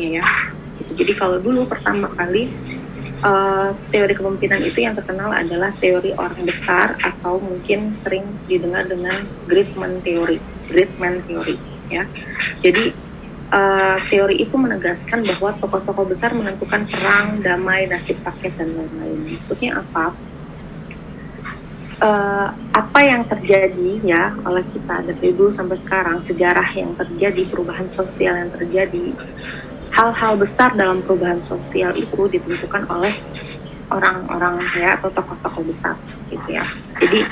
ya. Jadi kalau dulu pertama kali teori kepemimpinan itu yang terkenal adalah teori orang besar, atau mungkin sering didengar dengan great man theory ya. Jadi teori itu menegaskan bahwa tokoh-tokoh besar menentukan perang, damai, nasib rakyat, dan lain-lain. Maksudnya apa? Apa yang terjadi ya oleh kita dari dulu sampai sekarang, sejarah yang terjadi, perubahan sosial yang terjadi, hal-hal besar dalam perubahan sosial itu ditentukan oleh orang-orang ya, atau tokoh-tokoh besar gitu ya. Jadi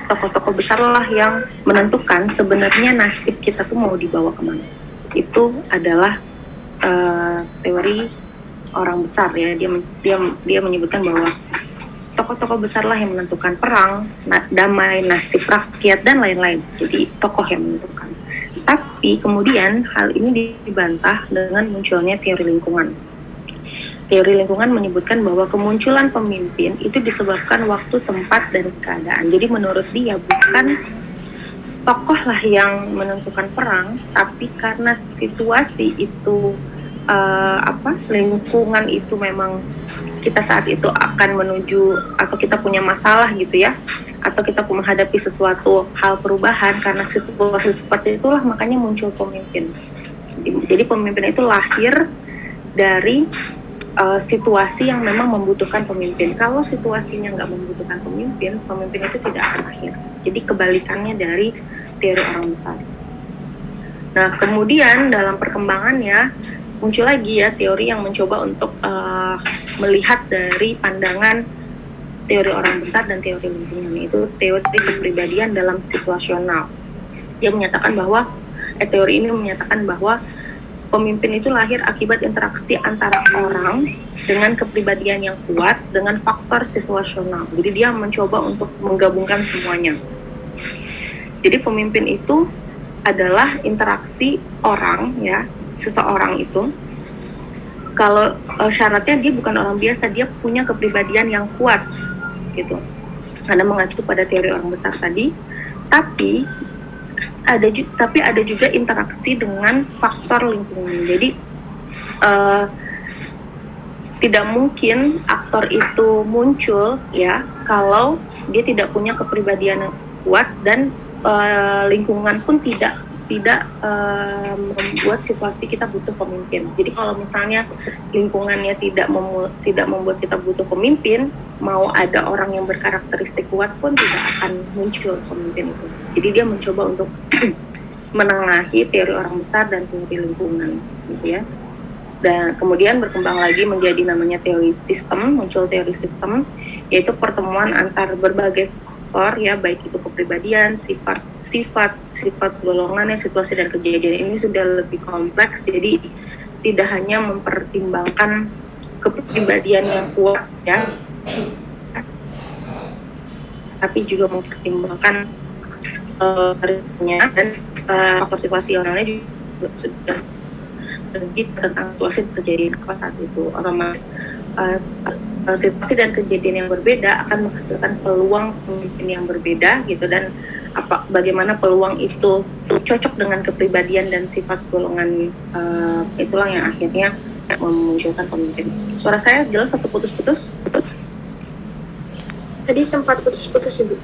tokoh-tokoh besar lah yang menentukan sebenarnya nasib kita tuh mau dibawa kemana. Itu adalah teori orang besar ya. Dia menyebutkan bahwa tokoh-tokoh besar lah yang menentukan perang, damai, nasib rakyat, dan lain-lain. Jadi tokoh yang menentukan. Tapi kemudian hal ini dibantah dengan munculnya teori lingkungan. Teori lingkungan menyebutkan bahwa kemunculan pemimpin itu disebabkan waktu, tempat, dan keadaan. Jadi menurut dia bukan tokoh lah yang menentukan perang, tapi karena situasi itu lingkungan itu memang kita saat itu akan menuju, atau kita punya masalah gitu ya, atau kita menghadapi sesuatu hal perubahan, karena situasi seperti itulah makanya muncul pemimpin. Jadi pemimpin itu lahir dari situasi yang memang membutuhkan pemimpin. Kalau situasinya nggak membutuhkan pemimpin, pemimpin itu tidak akan lahir. Jadi kebalikannya dari teori orang besar. Nah, kemudian dalam perkembangannya muncul lagi ya teori yang mencoba untuk melihat dari pandangan teori orang besar dan teori lingkungan, itu teori kepribadian dalam situasional. Dia menyatakan bahwa teori ini menyatakan bahwa pemimpin itu lahir akibat interaksi antara orang dengan kepribadian yang kuat dengan faktor situasional. Jadi dia mencoba untuk menggabungkan semuanya. Jadi pemimpin itu adalah interaksi orang ya, seseorang itu. Kalau syaratnya dia bukan orang biasa, dia punya kepribadian yang kuat gitu. Karena mengacu pada teori orang besar tadi, tapi ada juga interaksi dengan faktor lingkungan. Jadi tidak mungkin aktor itu muncul ya kalau dia tidak punya kepribadian yang kuat, dan lingkungan pun tidak membuat situasi kita butuh pemimpin. Jadi kalau misalnya lingkungannya tidak membuat kita butuh pemimpin, mau ada orang yang berkarakteristik kuat pun tidak akan muncul pemimpin itu. Jadi dia mencoba untuk menengahi teori orang besar dan teori lingkungan gitu ya. Dan kemudian berkembang lagi menjadi namanya teori sistem, muncul teori sistem, yaitu pertemuan antar berbagai faktor ya, baik itu kepribadian, sifat golongannya, situasi dan kejadian. Ini sudah lebih kompleks, jadi tidak hanya mempertimbangkan kepribadian yang kuat ya, tapi juga mempertimbangkan dan faktor situasionalnya juga sudah lebih tentang situasi kejadian apa saat itu. Otomatis situasi dan kejadian yang berbeda akan menghasilkan peluang pemimpin yang berbeda gitu, dan bagaimana peluang itu cocok dengan kepribadian dan sifat golongan itulah yang akhirnya memunculkan pemimpin. Suara saya jelas atau putus-putus? Tadi sempat putus-putus Ibu.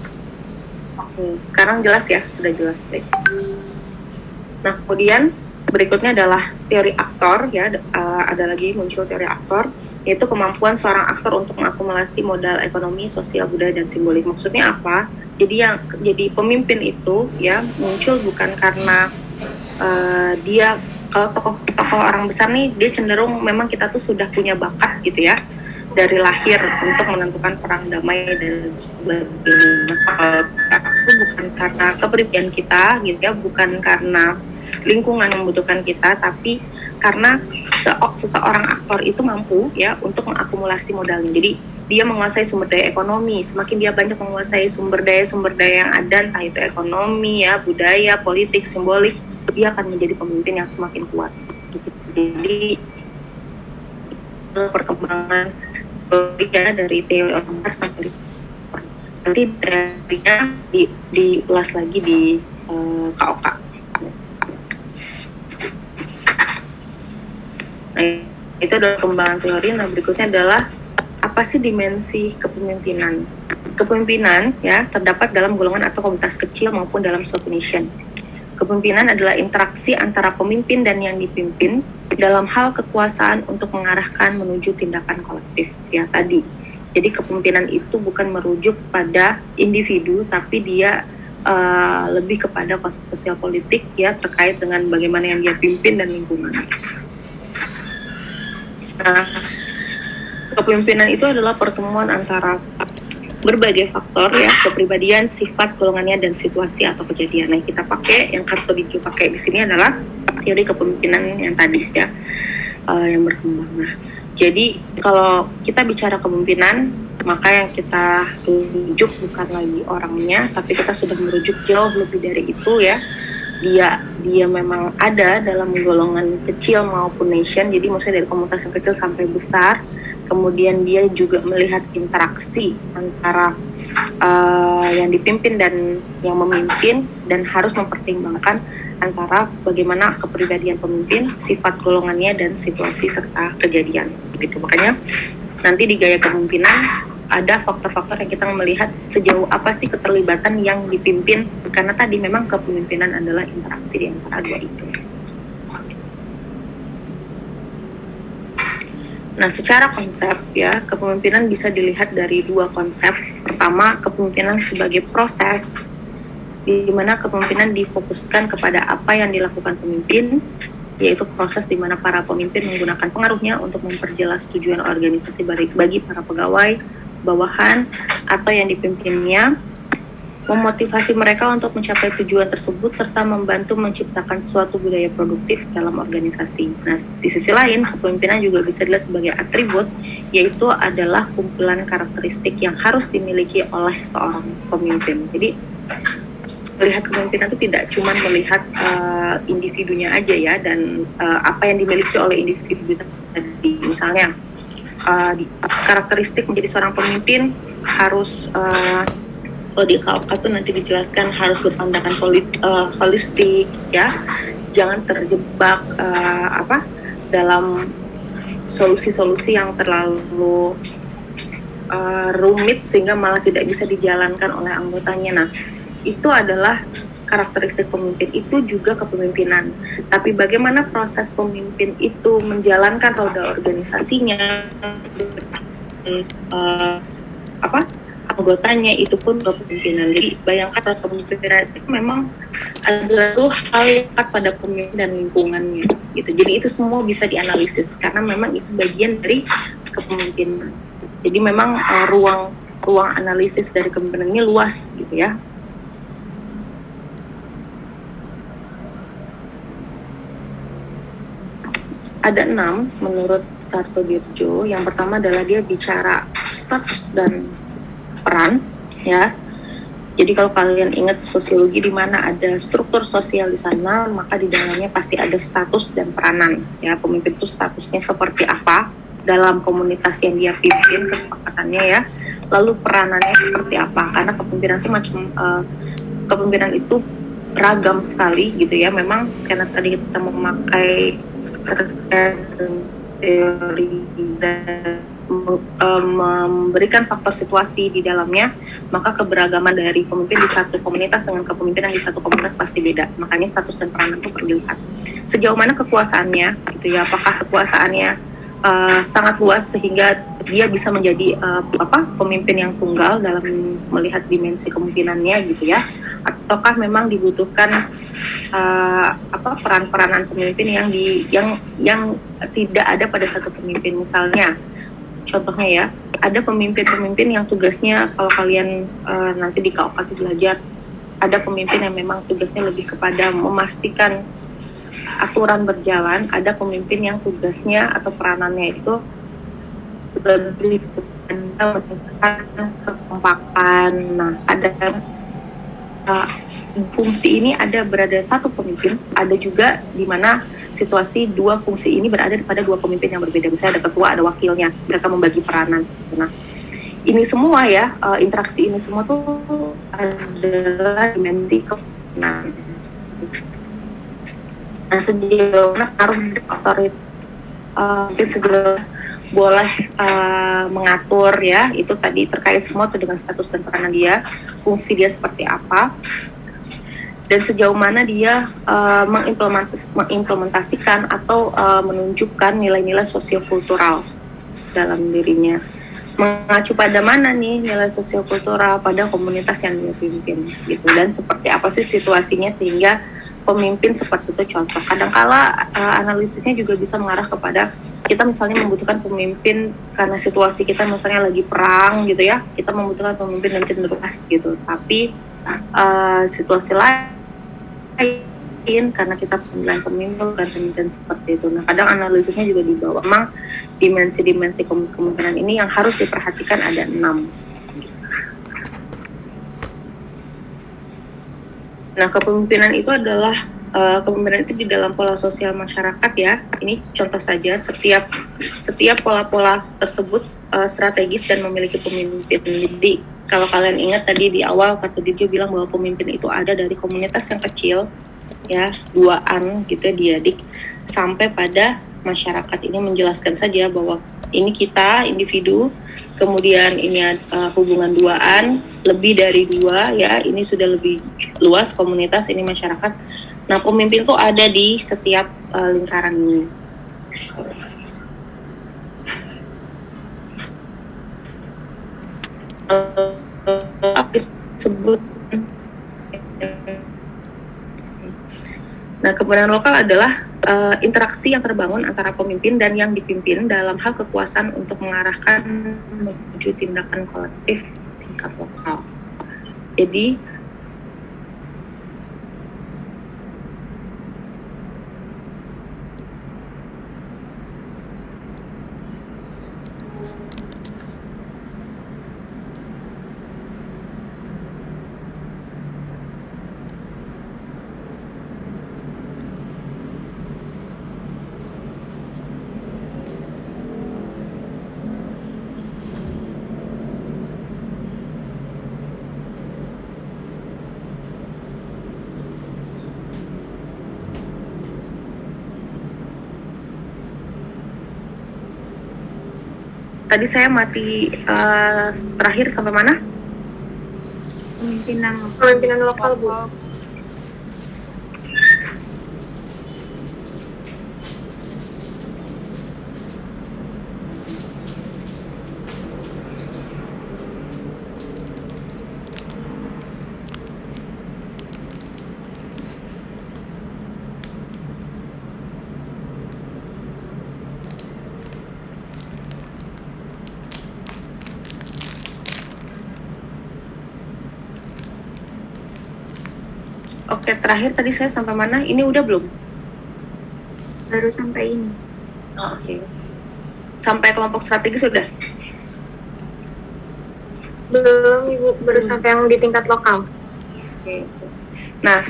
Oke, sekarang jelas ya, sudah jelas. Baik. Nah, kemudian berikutnya adalah teori aktor ya, ada lagi muncul teori aktor, yaitu kemampuan seorang aktor untuk mengakumulasi modal ekonomi, sosial, budaya, dan simbolik. Maksudnya apa? Jadi pemimpin itu ya muncul bukan karena dia, kalau tokoh orang besar nih, dia cenderung memang kita tuh sudah punya bakat gitu ya dari lahir untuk menentukan perang, damai, dan sebagainya. Itu bukan karena kepribadian kita gitu ya, bukan karena lingkungan membutuhkan kita, tapi karena seseorang aktor itu mampu ya untuk mengakumulasi modalnya. Jadi dia menguasai sumber daya ekonomi. Semakin dia banyak menguasai sumber daya yang ada, entah itu ekonomi ya, budaya, politik, simbolik, dia akan menjadi pemimpin yang semakin kuat. Jadi perkembangan teorinya dari teori orang besar sampai nanti teorinya diulas lagi di KOK. Nah, itu adalah kembangan teori. Nah, berikutnya adalah apa sih dimensi kepemimpinan? Kepemimpinan ya terdapat dalam golongan atau komunitas kecil maupun dalam suatu nation. Kepemimpinan adalah interaksi antara pemimpin dan yang dipimpin dalam hal kekuasaan untuk mengarahkan menuju tindakan kolektif ya tadi. Jadi kepemimpinan itu bukan merujuk pada individu, tapi dia lebih kepada konsep sosial politik ya terkait dengan bagaimana yang dia pimpin dan lingkungan. Nah, kepemimpinan itu adalah pertemuan antara berbagai faktor ya, kepribadian, sifat, golongannya, dan situasi atau kejadian. Nah, kita pakai yang Kartodiju pakai di sini adalah teori kepemimpinan yang tadi ya, yang berkembang. Nah, jadi kalau kita bicara kepemimpinan, maka yang kita rujuk bukan lagi orangnya, tapi kita sudah merujuk jauh lebih dari itu ya. Dia memang ada dalam golongan kecil maupun nation, jadi maksudnya dari komunitas yang kecil sampai besar. Kemudian dia juga melihat interaksi antara yang dipimpin dan yang memimpin, dan harus mempertimbangkan antara bagaimana kepribadian pemimpin, sifat golongannya, dan situasi serta kejadian. Gitu. Makanya nanti di gaya kepemimpinan ada faktor-faktor yang kita melihat sejauh apa sih keterlibatan yang dipimpin, karena tadi memang kepemimpinan adalah interaksi di antara dua itu. Nah, secara konsep ya, kepemimpinan bisa dilihat dari dua konsep. Pertama, kepemimpinan sebagai proses, di mana kepemimpinan difokuskan kepada apa yang dilakukan pemimpin, yaitu proses di mana para pemimpin menggunakan pengaruhnya untuk memperjelas tujuan organisasi bagi para pegawai, bawahan, atau yang dipimpinnya, memotivasi mereka untuk mencapai tujuan tersebut, serta membantu menciptakan suatu budaya produktif dalam organisasi. Nah, di sisi lain, kepemimpinan juga bisa dilihat sebagai atribut, yaitu adalah kumpulan karakteristik yang harus dimiliki oleh seorang pemimpin. Jadi, melihat kepemimpinan itu tidak cuma melihat individunya aja ya, dan apa yang dimiliki oleh individu tadi. Misalnya, karakteristik menjadi seorang pemimpin harus kalau di KOK tuh nanti dijelaskan harus berpandangan holistik ya, jangan terjebak dalam solusi-solusi yang terlalu rumit sehingga malah tidak bisa dijalankan oleh anggotanya. Nah, itu adalah karakteristik pemimpin, itu juga kepemimpinan. Tapi bagaimana proses pemimpin itu menjalankan roda organisasinya, anggotanya, itu pun kepemimpinan. Jadi bayangkan proses kepemimpinan itu memang adalah hal yang pada pemimpin dan lingkungannya gitu. Jadi itu semua bisa dianalisis karena memang itu bagian dari kepemimpinan. Jadi memang ruang analisis dari kepemimpinan ini luas gitu ya. Ada 6 menurut Kartodiju. Yang pertama adalah dia bicara status dan peran ya. Jadi kalau kalian ingat sosiologi di mana ada struktur sosial di sana, maka di dalamnya pasti ada status dan peranan ya. Pemimpin itu statusnya seperti apa dalam komunitas yang dia pimpin, kesepakatannya ya. Lalu peranannya seperti apa? Karena kepemimpinan itu kepemimpinan itu beragam sekali gitu ya. Memang karena tadi kita memakai teori dan memberikan faktor situasi di dalamnya, maka keberagaman dari pemimpin di satu komunitas dengan kepemimpinan di satu komunitas pasti beda. Makanya status dan peranan itu perlu dilihat. Sejauh mana kekuasaannya, gitu ya? Apakah kekuasaannya sangat luas sehingga dia bisa menjadi pemimpin yang tunggal dalam melihat dimensi kemungkinannya, gitu ya? Ataukah memang dibutuhkan peran-peranan pemimpin yang tidak ada pada satu pemimpin? Misalnya contohnya ya, ada pemimpin-pemimpin yang tugasnya, kalau kalian nanti di KOK itu belajar, ada pemimpin yang memang tugasnya lebih kepada memastikan aturan berjalan, ada pemimpin yang tugasnya atau peranannya itu lebih kepada meningkatkan kekompakan. Nah, ada fungsi ini ada berada satu pemimpin, ada juga di mana situasi dua fungsi ini berada pada dua pemimpin yang berbeda. Misalnya ada ketua, ada wakilnya, mereka membagi peranan. Nah, ini semua ya, interaksi ini semua tuh adalah dimensi kepemimpinan. Nah, sejauh mana pengaruh mungkin segera boleh mengatur ya, itu tadi terkait semua tuh dengan status dan peranan dia, fungsi dia seperti apa, dan sejauh mana dia mengimplementasikan atau menunjukkan nilai-nilai sosiokultural dalam dirinya. Mengacu pada mana nih nilai sosiokultural pada komunitas yang dia pimpin gitu, dan seperti apa sih situasinya sehingga pemimpin seperti itu contoh. Kadangkala analisisnya juga bisa mengarah kepada kita misalnya membutuhkan pemimpin karena situasi kita misalnya lagi perang gitu ya, kita membutuhkan pemimpin yang cenderung gitu, tapi situasi lain karena kita pemilihan pemimpin seperti itu. Nah, kadang analisisnya juga dibawa. Memang dimensi-dimensi kemungkinan ini yang harus diperhatikan ada 6. Nah, kepemimpinan itu adalah kepemimpinan itu di dalam pola sosial masyarakat ya. Ini contoh saja, setiap pola-pola tersebut strategis dan memiliki pemimpin. Jadi kalau kalian ingat tadi di awal kata Didio bilang bahwa pemimpin itu ada dari komunitas yang kecil ya, 2an gitu ya, diadik, sampai pada masyarakat. Ini menjelaskan saja bahwa ini kita individu, kemudian ini hubungan 2an, lebih dari 2 ya, ini sudah lebih luas komunitas, ini masyarakat. Nah, pemimpin itu ada di setiap lingkaran ini. Disebut. Nah, kepemimpinan lokal adalah interaksi yang terbangun antara pemimpin dan yang dipimpin dalam hal kekuasaan untuk mengarahkan menuju tindakan kolektif tingkat lokal. Jadi, tadi saya mati terakhir sampai mana? Pemimpinan lokal, Bu. Oke, terakhir tadi saya sampai mana? Ini udah belum? Baru sampai ini. Oke. Sampai kelompok strategis sudah? Belum, Ibu. Baru sampai yang di tingkat lokal. Oke. Nah,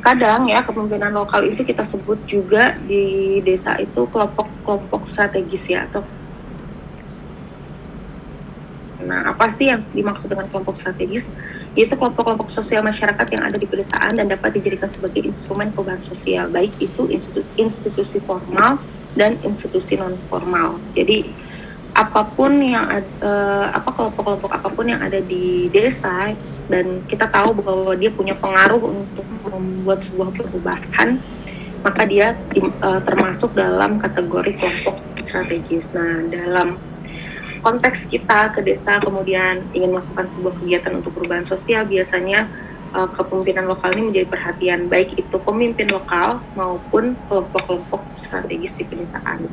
kadang ya kepemimpinan lokal itu kita sebut juga di desa itu kelompok-kelompok strategis ya, atau nah, apa sih yang dimaksud dengan kelompok strategis? Yaitu kelompok-kelompok sosial masyarakat yang ada di pedesaan dan dapat dijadikan sebagai instrumen perubahan sosial, baik itu institusi formal dan institusi non formal. Jadi apapun yang kelompok-kelompok apapun yang ada di desa, dan kita tahu bahwa dia punya pengaruh untuk membuat sebuah perubahan, maka dia termasuk dalam kategori kelompok strategis. Nah, dalam konteks kita ke desa kemudian ingin melakukan sebuah kegiatan untuk perubahan sosial, biasanya kepemimpinan lokal ini menjadi perhatian, baik itu pemimpin lokal maupun kelompok-kelompok strategis di pedesaan.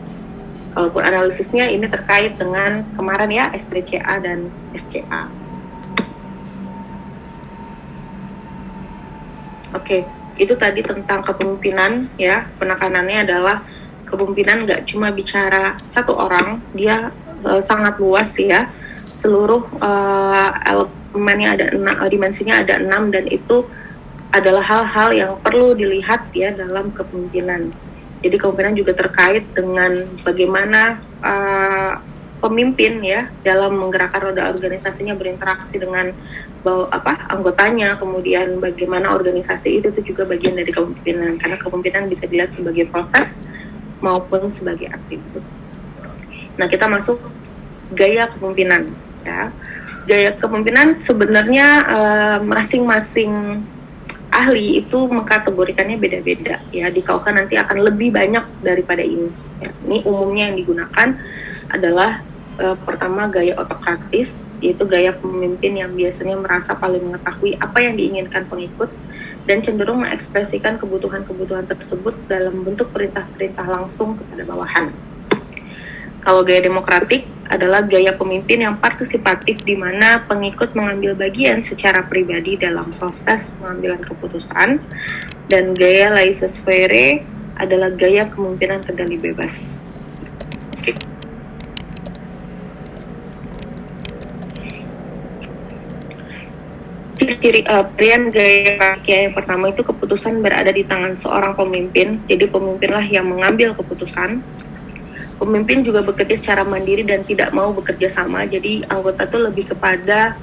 Kalaupun analisisnya ini terkait dengan kemarin ya, SPCA dan SCA. Oke, itu tadi tentang kepemimpinan ya. Penekanannya adalah kepemimpinan nggak cuma bicara satu orang, dia sangat luas ya. Seluruh elemennya ada 6, dimensinya ada 6, dan itu adalah hal-hal yang perlu dilihat ya dalam kepemimpinan. Jadi kepemimpinan juga terkait dengan bagaimana pemimpin ya dalam menggerakkan roda organisasinya, berinteraksi dengan anggotanya, kemudian bagaimana organisasi itu juga bagian dari kepemimpinan, karena kepemimpinan bisa dilihat sebagai proses maupun sebagai atribut. Nah, kita masuk gaya kepemimpinan. Ya. Gaya kepemimpinan sebenarnya masing-masing ahli itu mengkategorikannya beda-beda. Ya, di KUK nanti akan lebih banyak daripada ini. Ya. Ini umumnya yang digunakan adalah pertama gaya otokratis, yaitu gaya pemimpin yang biasanya merasa paling mengetahui apa yang diinginkan pengikut dan cenderung mengekspresikan kebutuhan-kebutuhan tersebut dalam bentuk perintah-perintah langsung kepada bawahan. Kalau gaya demokratik adalah gaya pemimpin yang partisipatif di mana pengikut mengambil bagian secara pribadi dalam proses pengambilan keputusan, dan gaya laissez-faire adalah gaya kepemimpinan kendali bebas. Ciri pilihan gaya yang pertama itu keputusan berada di tangan seorang pemimpin, jadi pemimpinlah yang mengambil keputusan. Pemimpin juga bekerja secara mandiri dan tidak mau bekerja sama, jadi anggota itu lebih kepada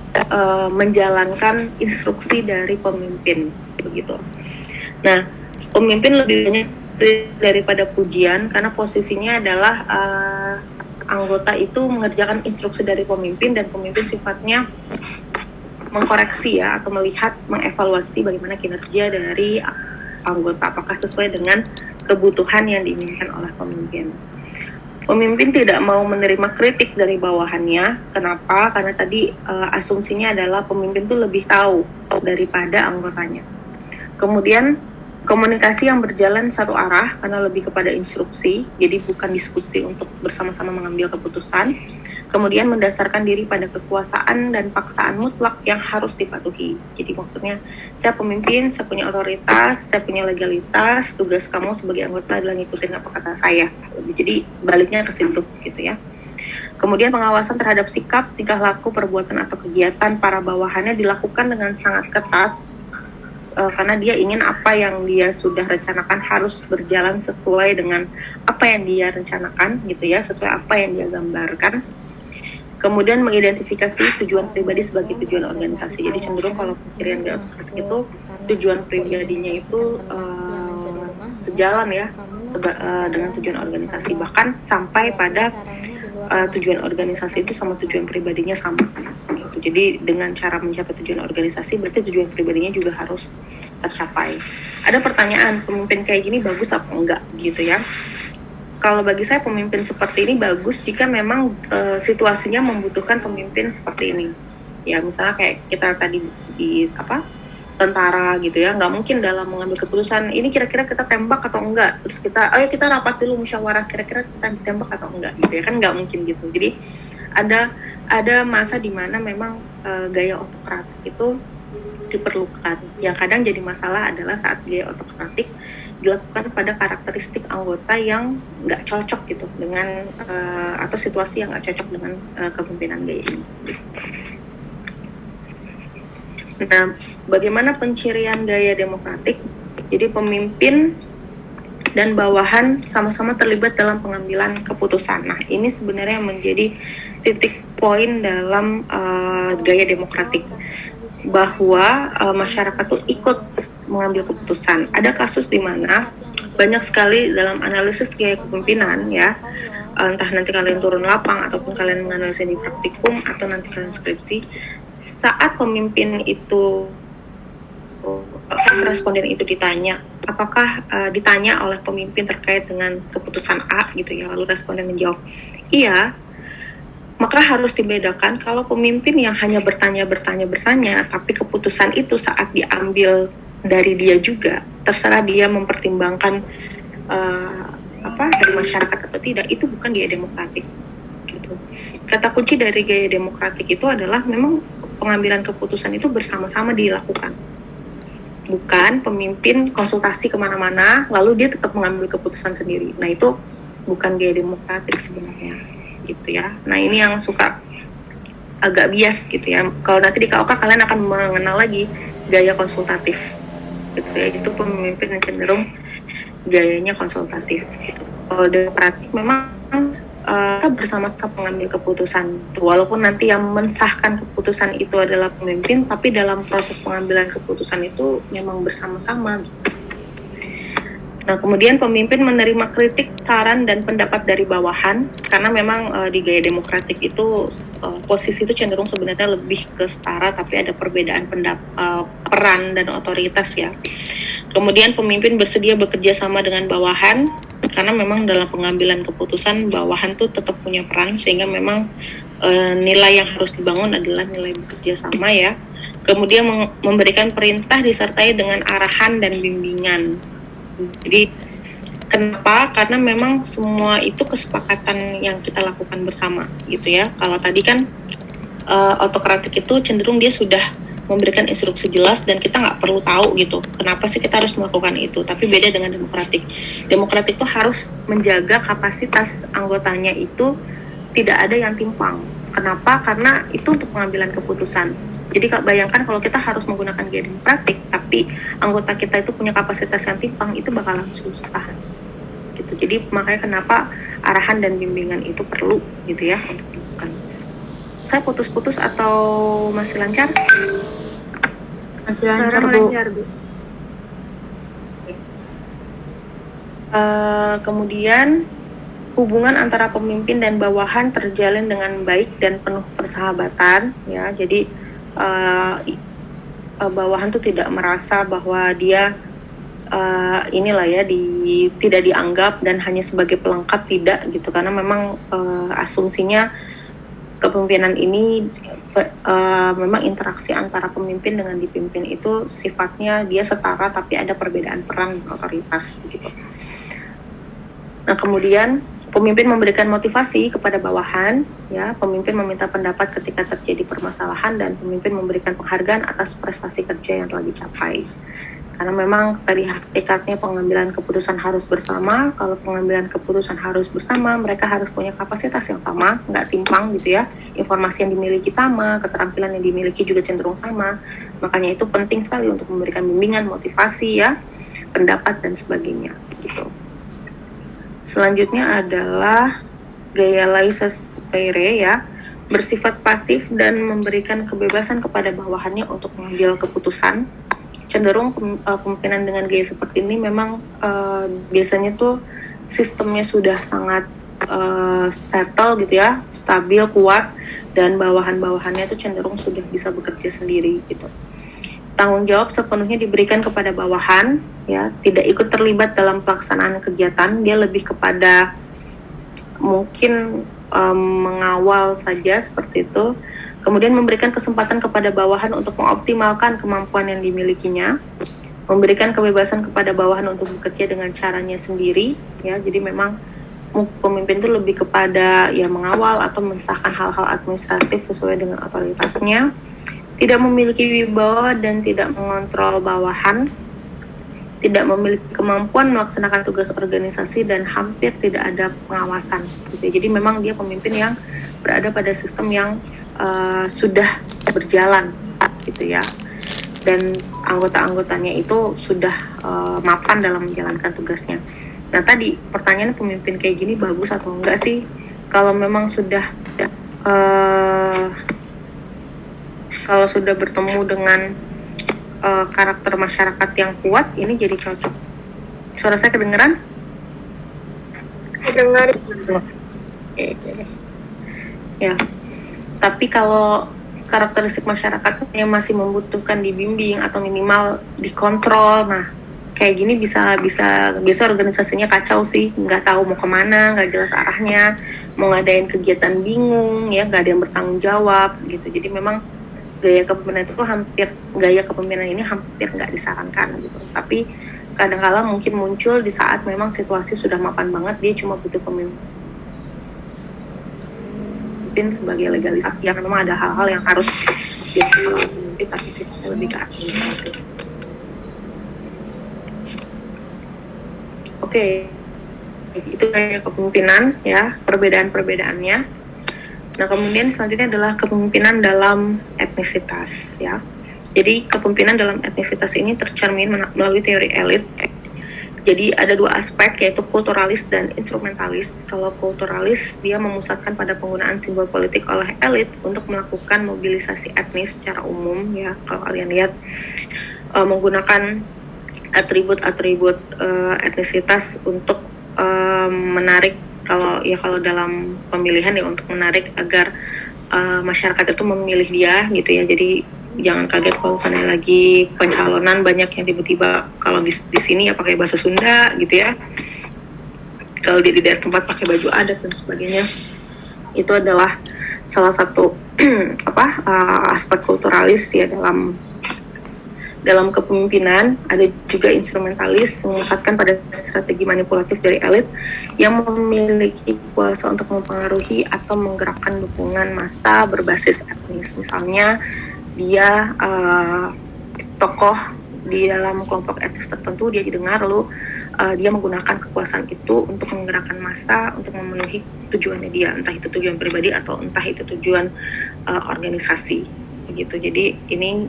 menjalankan instruksi dari pemimpin, begitu. Nah, pemimpin lebih banyak daripada pujian karena posisinya adalah anggota itu mengerjakan instruksi dari pemimpin dan pemimpin sifatnya mengkoreksi ya, atau melihat, mengevaluasi bagaimana kinerja dari anggota, apakah sesuai dengan kebutuhan yang diinginkan oleh pemimpin. Pemimpin tidak mau menerima kritik dari bawahannya. Kenapa? Karena tadi asumsinya adalah pemimpin itu lebih tahu daripada anggotanya. Kemudian komunikasi yang berjalan satu arah karena lebih kepada instruksi, jadi bukan diskusi untuk bersama-sama mengambil keputusan. Kemudian mendasarkan diri pada kekuasaan dan paksaan mutlak yang harus dipatuhi. Jadi maksudnya, saya pemimpin, saya punya otoritas, saya punya legalitas, tugas kamu sebagai anggota adalah ngikutin apa kata saya. Jadi baliknya ke situ gitu ya. Kemudian pengawasan terhadap sikap, tingkah laku, perbuatan atau kegiatan para bawahannya dilakukan dengan sangat ketat, karena dia ingin apa yang dia sudah rencanakan harus berjalan sesuai dengan apa yang dia rencanakan gitu ya, sesuai apa yang dia gambarkan. Kemudian mengidentifikasi tujuan pribadi sebagai tujuan organisasi. Jadi cenderung kalau pencirian gaya otokratik itu tujuan pribadinya itu sejalan ya dengan tujuan organisasi, bahkan sampai pada tujuan organisasi itu sama tujuan pribadinya sama gitu. Jadi dengan cara mencapai tujuan organisasi berarti tujuan pribadinya juga harus tercapai. Ada pertanyaan, pemimpin kayak gini bagus apa enggak gitu ya. Kalau bagi saya pemimpin seperti ini bagus jika memang situasinya membutuhkan pemimpin seperti ini. Ya misalnya kayak kita tadi di tentara gitu ya, nggak mungkin dalam mengambil keputusan ini kira-kira kita tembak atau enggak, terus ayo kita rapat dulu musyawarah kira-kira kita tembak atau enggak gitu ya, kan nggak mungkin gitu. Jadi ada masa di mana memang gaya otokratik itu diperlukan. Yang kadang jadi masalah adalah saat gaya otokratik dilakukan pada karakteristik anggota yang nggak cocok gitu dengan atau situasi yang nggak cocok dengan kepemimpinan gaya ini. Nah, bagaimana pencirian gaya demokratik? Jadi pemimpin dan bawahan sama-sama terlibat dalam pengambilan keputusan. Nah, ini sebenarnya menjadi titik poin dalam gaya demokratik, bahwa masyarakat tuh ikut mengambil keputusan. Ada kasus di mana banyak sekali dalam analisis gaya kepemimpinan ya, entah nanti kalian turun lapang ataupun kalian menganalisis di praktikum atau nanti kalian skripsi, saat pemimpin itu saat responden itu ditanya, apakah ditanya oleh pemimpin terkait dengan keputusan A gitu ya, lalu responden menjawab iya, maka harus dibedakan kalau pemimpin yang hanya bertanya, tapi keputusan itu saat diambil dari dia juga, terserah dia mempertimbangkan dari masyarakat atau tidak, itu bukan gaya demokratik gitu. Kata kunci dari gaya demokratik itu adalah memang pengambilan keputusan itu bersama-sama dilakukan, bukan pemimpin konsultasi kemana-mana lalu dia tetap mengambil keputusan sendiri. Nah, itu bukan gaya demokratik sebenarnya gitu ya. Nah, ini yang suka agak bias gitu ya. Kalau nanti di KUK kalian akan mengenal lagi gaya konsultatif gitu ya, itu pemimpin yang cenderung gayanya konsultatif gitu. Kalau demokratik memang kita bersama-sama mengambil keputusan, walaupun nanti yang mensahkan keputusan itu adalah pemimpin, tapi dalam proses pengambilan keputusan itu memang bersama-sama gitu. Nah, kemudian pemimpin menerima kritik, saran, dan pendapat dari bawahan, karena memang di gaya demokratik itu posisi itu cenderung sebenarnya lebih ke setara, tapi ada perbedaan peran dan otoritas ya. Kemudian pemimpin bersedia bekerja sama dengan bawahan, karena memang dalam pengambilan keputusan bawahan tuh tetap punya peran, sehingga memang nilai yang harus dibangun adalah nilai bekerja sama ya. Kemudian memberikan perintah disertai dengan arahan dan bimbingan. Jadi kenapa? Karena memang semua itu kesepakatan yang kita lakukan bersama gitu ya. Kalau tadi kan autokratik itu cenderung dia sudah memberikan instruksi jelas dan kita nggak perlu tahu gitu kenapa sih kita harus melakukan itu. Tapi beda dengan demokratik. Demokratik itu harus menjaga kapasitas anggotanya itu tidak ada yang timpang. Kenapa? Karena itu untuk pengambilan keputusan. Jadi bayangkan kalau kita harus menggunakan gaya demokratik, tapi anggota kita itu punya kapasitas yang timpang, itu bakalan susah. Gitu. Jadi makanya kenapa arahan dan bimbingan itu perlu gitu ya untuk dilakukan. Saya putus-putus atau masih lancar? Masih lancar, Bu. Kemudian hubungan antara pemimpin dan bawahan terjalin dengan baik dan penuh persahabatan ya. Jadi bawahan tuh tidak merasa bahwa dia inilah ya tidak dianggap dan hanya sebagai pelengkap, tidak gitu, karena memang asumsinya kepemimpinan ini memang interaksi antara pemimpin dengan dipimpin itu sifatnya dia setara tapi ada perbedaan peran otoritas gitu. Nah, kemudian pemimpin memberikan motivasi kepada bawahan, ya. Pemimpin meminta pendapat ketika terjadi permasalahan dan pemimpin memberikan penghargaan atas prestasi kerja yang telah dicapai. Karena memang tadi hakikatnya pengambilan keputusan harus bersama. Kalau pengambilan keputusan harus bersama, mereka harus punya kapasitas yang sama, nggak timpang gitu ya. Informasi yang dimiliki sama, keterampilan yang dimiliki juga cenderung sama. Makanya itu penting sekali untuk memberikan bimbingan, motivasi ya, pendapat dan sebagainya gitu. Selanjutnya adalah gaya laissez-faire ya, bersifat pasif dan memberikan kebebasan kepada bawahannya untuk mengambil keputusan. Cenderung pemimpinan dengan gaya seperti ini memang biasanya tuh sistemnya sudah sangat settle gitu ya, stabil, kuat, dan bawahan-bawahannya tuh cenderung sudah bisa bekerja sendiri gitu. Tanggung jawab sepenuhnya diberikan kepada bawahan, ya, tidak ikut terlibat dalam pelaksanaan kegiatan, dia lebih kepada mungkin mengawal saja seperti itu. Kemudian memberikan kesempatan kepada bawahan untuk mengoptimalkan kemampuan yang dimilikinya, memberikan kebebasan kepada bawahan untuk bekerja dengan caranya sendiri, ya. Jadi memang pemimpin itu lebih kepada ya mengawal atau mensahkan hal-hal administratif sesuai dengan otoritasnya. Tidak memiliki wibawa dan tidak mengontrol bawahan, tidak memiliki kemampuan melaksanakan tugas organisasi dan hampir tidak ada pengawasan. Gitu. Jadi memang dia pemimpin yang berada pada sistem yang sudah berjalan, gitu ya. Dan anggota-anggotanya itu sudah mapan dalam menjalankan tugasnya. Nah tadi pertanyaan pemimpin kayak gini bagus atau enggak sih? Kalau memang sudah kalau sudah bertemu dengan karakter masyarakat yang kuat, ini jadi cocok. Suara saya kedengeran? Kedengar. Oke. Ya. Tapi kalau karakteristik masyarakatnya masih membutuhkan dibimbing atau minimal dikontrol, nah kayak gini bisa organisasinya kacau sih, nggak tahu mau kemana, nggak jelas arahnya, mau ngadain kegiatan bingung, ya nggak ada yang bertanggung jawab gitu. Jadi memang gaya kepemimpinan ini hampir nggak disarankan gitu. Tapi kadang-kala mungkin muncul di saat memang situasi sudah mapan banget, dia cuma butuh pemimpin sebagai legalisasi, yang memang ada hal-hal yang harus dilakukan tapi sifatnya lebih ke administratif. Oke, itu gaya kepemimpinan ya, perbedaan-perbedaannya. Nah, kemudian selanjutnya adalah kepemimpinan dalam etnisitas ya. Jadi kepemimpinan dalam etnisitas ini tercermin melalui teori elit. Jadi ada dua aspek, yaitu kulturalis dan instrumentalis. Kalau kulturalis, dia memusatkan pada penggunaan simbol politik oleh elit untuk melakukan mobilisasi etnis secara umum ya. Kalau kalian lihat menggunakan atribut-atribut etnisitas untuk menarik kalau dalam pemilihan ya, untuk menarik agar masyarakat itu memilih dia gitu ya. Jadi jangan kaget kalau misalnya lagi pencalonan banyak yang tiba-tiba kalau di sini ya pakai bahasa Sunda gitu ya. Kalau di daerah tempat pakai baju adat dan sebagainya. Itu adalah salah satu aspek kulturalis ya dalam kepemimpinan. Ada juga instrumentalis, memusatkan pada strategi manipulatif dari elit yang memiliki kuasa untuk mempengaruhi atau menggerakkan dukungan massa berbasis etnis. Misalnya dia tokoh di dalam kelompok etnis tertentu, dia didengar, lalu dia menggunakan kekuasaan itu untuk menggerakkan massa untuk memenuhi tujuannya dia, entah itu tujuan pribadi atau entah itu tujuan organisasi gitu. Jadi ini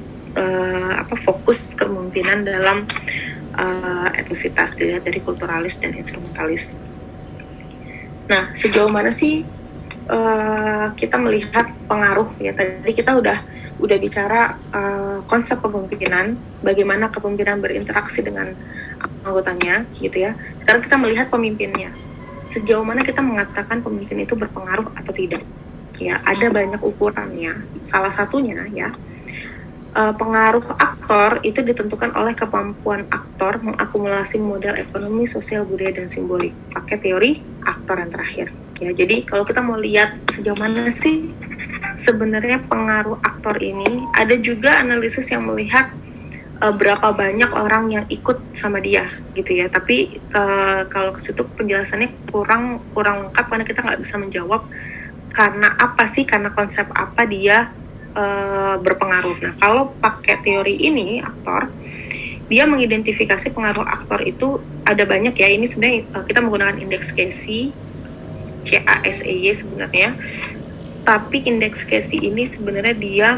fokus kepemimpinan dalam etnisitas dilihat dari kulturalis dan instrumentalis. Nah, sejauh mana sih kita melihat pengaruh ya? Tadi kita udah bicara konsep kepemimpinan, bagaimana kepemimpinan berinteraksi dengan anggotanya gitu ya. Sekarang kita melihat pemimpinnya. Sejauh mana kita mengatakan pemimpin itu berpengaruh atau tidak? Ya, ada banyak ukurannya. Salah satunya ya, pengaruh aktor itu ditentukan oleh kemampuan aktor mengakumulasi modal ekonomi, sosial, budaya, dan simbolik. Pakai teori aktor yang terakhir. Ya, jadi kalau kita mau lihat sejauh mana sih sebenarnya pengaruh aktor ini, ada juga analisis yang melihat berapa banyak orang yang ikut sama dia gitu ya. Tapi kalau ke situ penjelasannya kurang lengkap karena kita nggak bisa menjawab karena apa sih, karena konsep apa dia berpengaruh. Nah, kalau pakai teori ini aktor, dia mengidentifikasi pengaruh aktor itu ada banyak ya. Ini sebenarnya kita menggunakan indeks Casey, CASEY sebenarnya. Tapi indeks Casey ini sebenarnya dia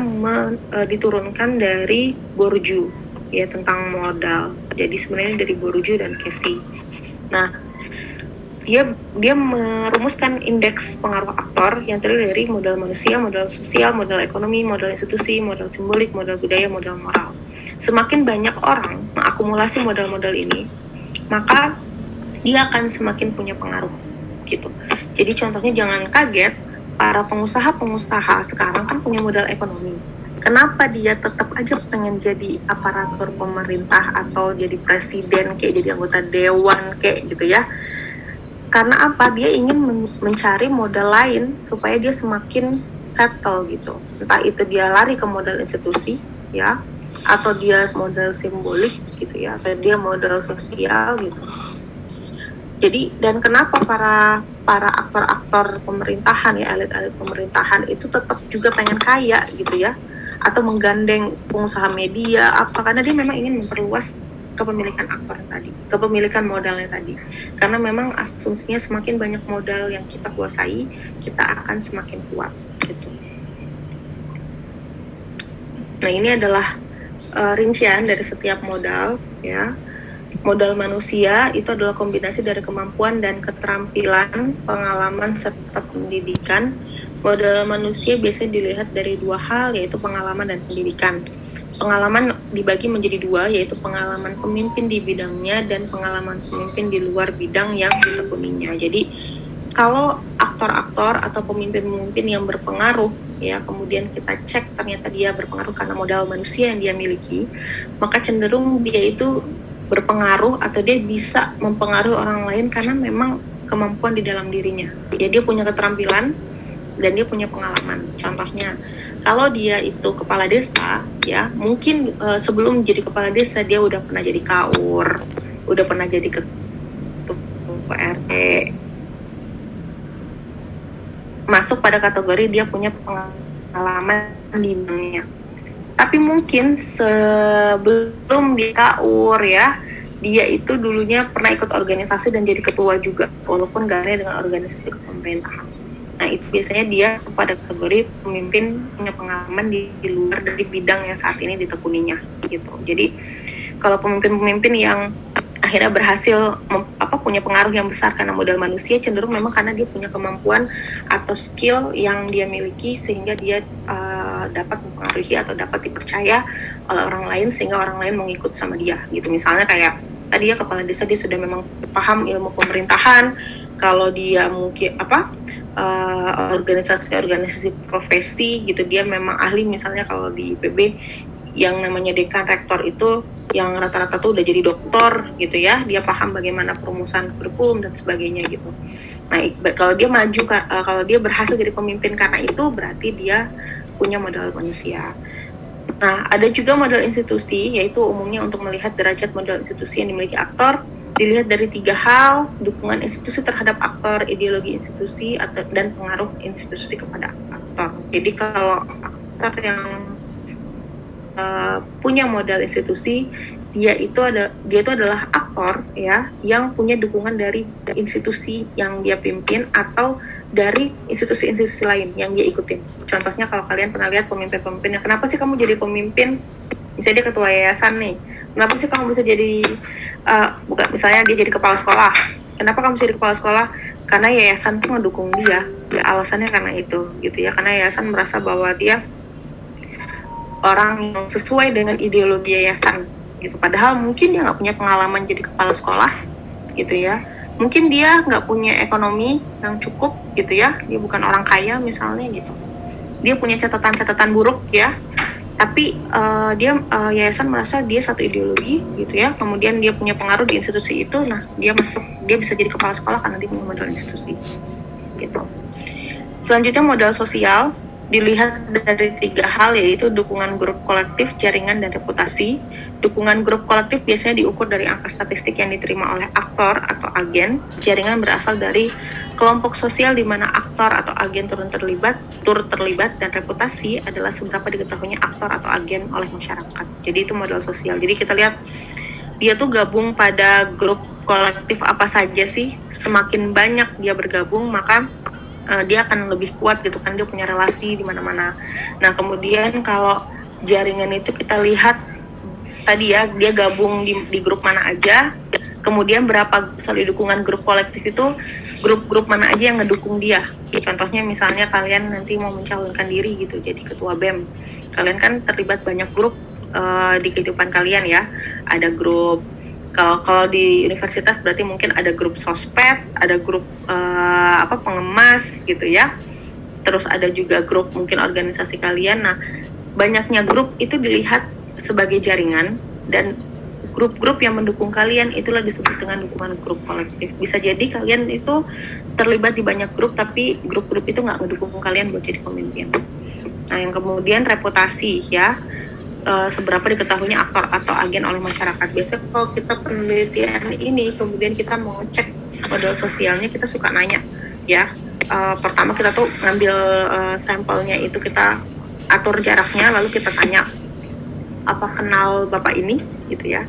diturunkan dari Bourdieu ya, tentang modal. Jadi sebenarnya dari Bourdieu dan Casey. Nah, dia merumuskan indeks pengaruh aktor yang terdiri dari modal manusia, modal sosial, modal ekonomi, modal institusi, modal simbolik, modal budaya, modal moral. Semakin banyak orang mengakumulasi modal-modal ini, maka dia akan semakin punya pengaruh gitu. Jadi contohnya jangan kaget, para pengusaha sekarang kan punya modal ekonomi. Kenapa dia tetap aja pengen jadi aparatur pemerintah atau jadi presiden, kayak jadi anggota dewan kayak gitu ya? Karena apa? Dia ingin mencari modal lain supaya dia semakin settle gitu. Entah itu dia lari ke modal institusi ya, atau dia modal simbolik gitu ya, atau dia modal sosial gitu. Jadi, dan kenapa para aktor-aktor pemerintahan ya, elit-elit pemerintahan itu tetap juga pengen kaya gitu ya, atau menggandeng pengusaha media apa, karena dia memang ingin memperluas kepemilikan aktor tadi, kepemilikan modalnya tadi. Karena memang asumsinya semakin banyak modal yang kita kuasai, kita akan semakin kuat gitu. Nah, ini adalah rincian dari setiap modal ya. Modal manusia itu adalah kombinasi dari kemampuan dan keterampilan, pengalaman serta pendidikan. Modal manusia biasanya dilihat dari dua hal, yaitu pengalaman dan pendidikan. Pengalaman dibagi menjadi dua, yaitu pengalaman pemimpin di bidangnya dan pengalaman pemimpin di luar bidang yang ditekuninya. Jadi kalau aktor-aktor atau pemimpin-pemimpin yang berpengaruh ya, kemudian kita cek ternyata dia berpengaruh karena modal manusia yang dia miliki, maka cenderung dia itu berpengaruh atau dia bisa mempengaruhi orang lain karena memang kemampuan di dalam dirinya. Jadi dia punya keterampilan dan dia punya pengalaman. Contohnya, kalau dia itu kepala desa ya, mungkin sebelum jadi kepala desa dia udah pernah jadi KUR, udah pernah jadi ketua RT, masuk pada kategori dia punya pengalaman di bidangnya. Tapi mungkin sebelum di KUR ya, dia itu dulunya pernah ikut organisasi dan jadi ketua juga, walaupun gak ada dengan organisasi pemerintahan. Nah, itu biasanya dia pada kategori pemimpin punya pengalaman di luar dari bidang yang saat ini ditekuninya gitu. Jadi kalau pemimpin-pemimpin yang akhirnya berhasil punya pengaruh yang besar karena modal manusia, cenderung memang karena dia punya kemampuan atau skill yang dia miliki sehingga dia dapat mempengaruhi atau dapat dipercaya oleh orang lain sehingga orang lain mau ikut sama dia gitu. Misalnya kayak tadi ya, kepala desa dia sudah memang paham ilmu pemerintahan, kalau dia mungkin organisasi profesi gitu, dia memang ahli. Misalnya kalau di IPB yang namanya dekan rektor itu yang rata-rata tuh udah jadi doktor gitu ya, dia paham bagaimana perumusan kurikulum dan sebagainya gitu. Nah, kalau dia maju, kalau dia berhasil jadi pemimpin karena itu, berarti dia punya modal manusia. Nah, ada juga modal institusi, yaitu umumnya untuk melihat derajat modal institusi yang dimiliki aktor dilihat dari 3 hal: dukungan institusi terhadap aktor, ideologi institusi, dan pengaruh institusi kepada aktor. Jadi kalau aktor yang punya modal institusi, dia itu adalah aktor ya, yang punya dukungan dari institusi yang dia pimpin atau dari institusi-institusi lain yang dia ikutin. Contohnya kalau kalian pernah lihat pemimpin-pemimpin yang, kenapa sih kamu jadi pemimpin? Misalnya dia ketua yayasan nih, kenapa sih kamu bisa jadi misalnya dia jadi kepala sekolah. Kenapa kamu jadi kepala sekolah? Karena yayasan tuh mendukung dia. Ya, alasannya karena itu gitu ya, karena yayasan merasa bahwa dia orang yang sesuai dengan ideologi yayasan gitu. Padahal mungkin dia nggak punya pengalaman jadi kepala sekolah gitu ya, mungkin dia nggak punya ekonomi yang cukup gitu ya, dia bukan orang kaya misalnya gitu, dia punya catatan-catatan buruk ya, tapi yayasan merasa dia satu ideologi gitu ya, kemudian dia punya pengaruh di institusi itu. Nah, dia bisa jadi kepala sekolah karena dia punya modal institusi gitu. Selanjutnya modal sosial dilihat dari 3 hal, yaitu dukungan grup kolektif, jaringan, dan reputasi. Dukungan grup kolektif biasanya diukur dari angka statistik yang diterima oleh aktor atau agen. Jaringan berasal dari kelompok sosial di mana aktor atau agen turut terlibat, dan reputasi adalah seberapa diketahuinya aktor atau agen oleh masyarakat. Jadi itu modal sosial. Jadi kita lihat dia tuh gabung pada grup kolektif apa saja sih. Semakin banyak dia bergabung, maka dia akan lebih kuat gitu kan, dia punya relasi di mana-mana. Nah, kemudian kalau jaringan itu kita lihat tadi ya, dia gabung di grup mana aja, kemudian berapa soal dukungan grup kolektif itu, grup-grup mana aja yang ngedukung dia. Contohnya misalnya kalian nanti mau mencalonkan diri gitu jadi ketua BEM, kalian kan terlibat banyak grup di kehidupan kalian ya. Ada grup, kalau di universitas berarti mungkin ada grup sosped, ada grup pengemas gitu ya. Terus ada juga grup mungkin organisasi kalian. Nah, banyaknya grup itu dilihat sebagai jaringan, dan grup-grup yang mendukung kalian itulah disebut dengan dukungan grup kolektif. Bisa jadi kalian itu terlibat di banyak grup, tapi grup-grup itu nggak ngedukung kalian buat jadi pemimpin. Nah, yang kemudian reputasi ya, seberapa diketahuinya aktor atau agen oleh masyarakat. Biasanya kalau kita penelitian ini, kemudian kita mau ngecek modal sosialnya, kita suka nanya ya. Pertama kita tuh ngambil sampelnya itu, kita atur jaraknya, lalu kita tanya, apa kenal bapak ini gitu ya.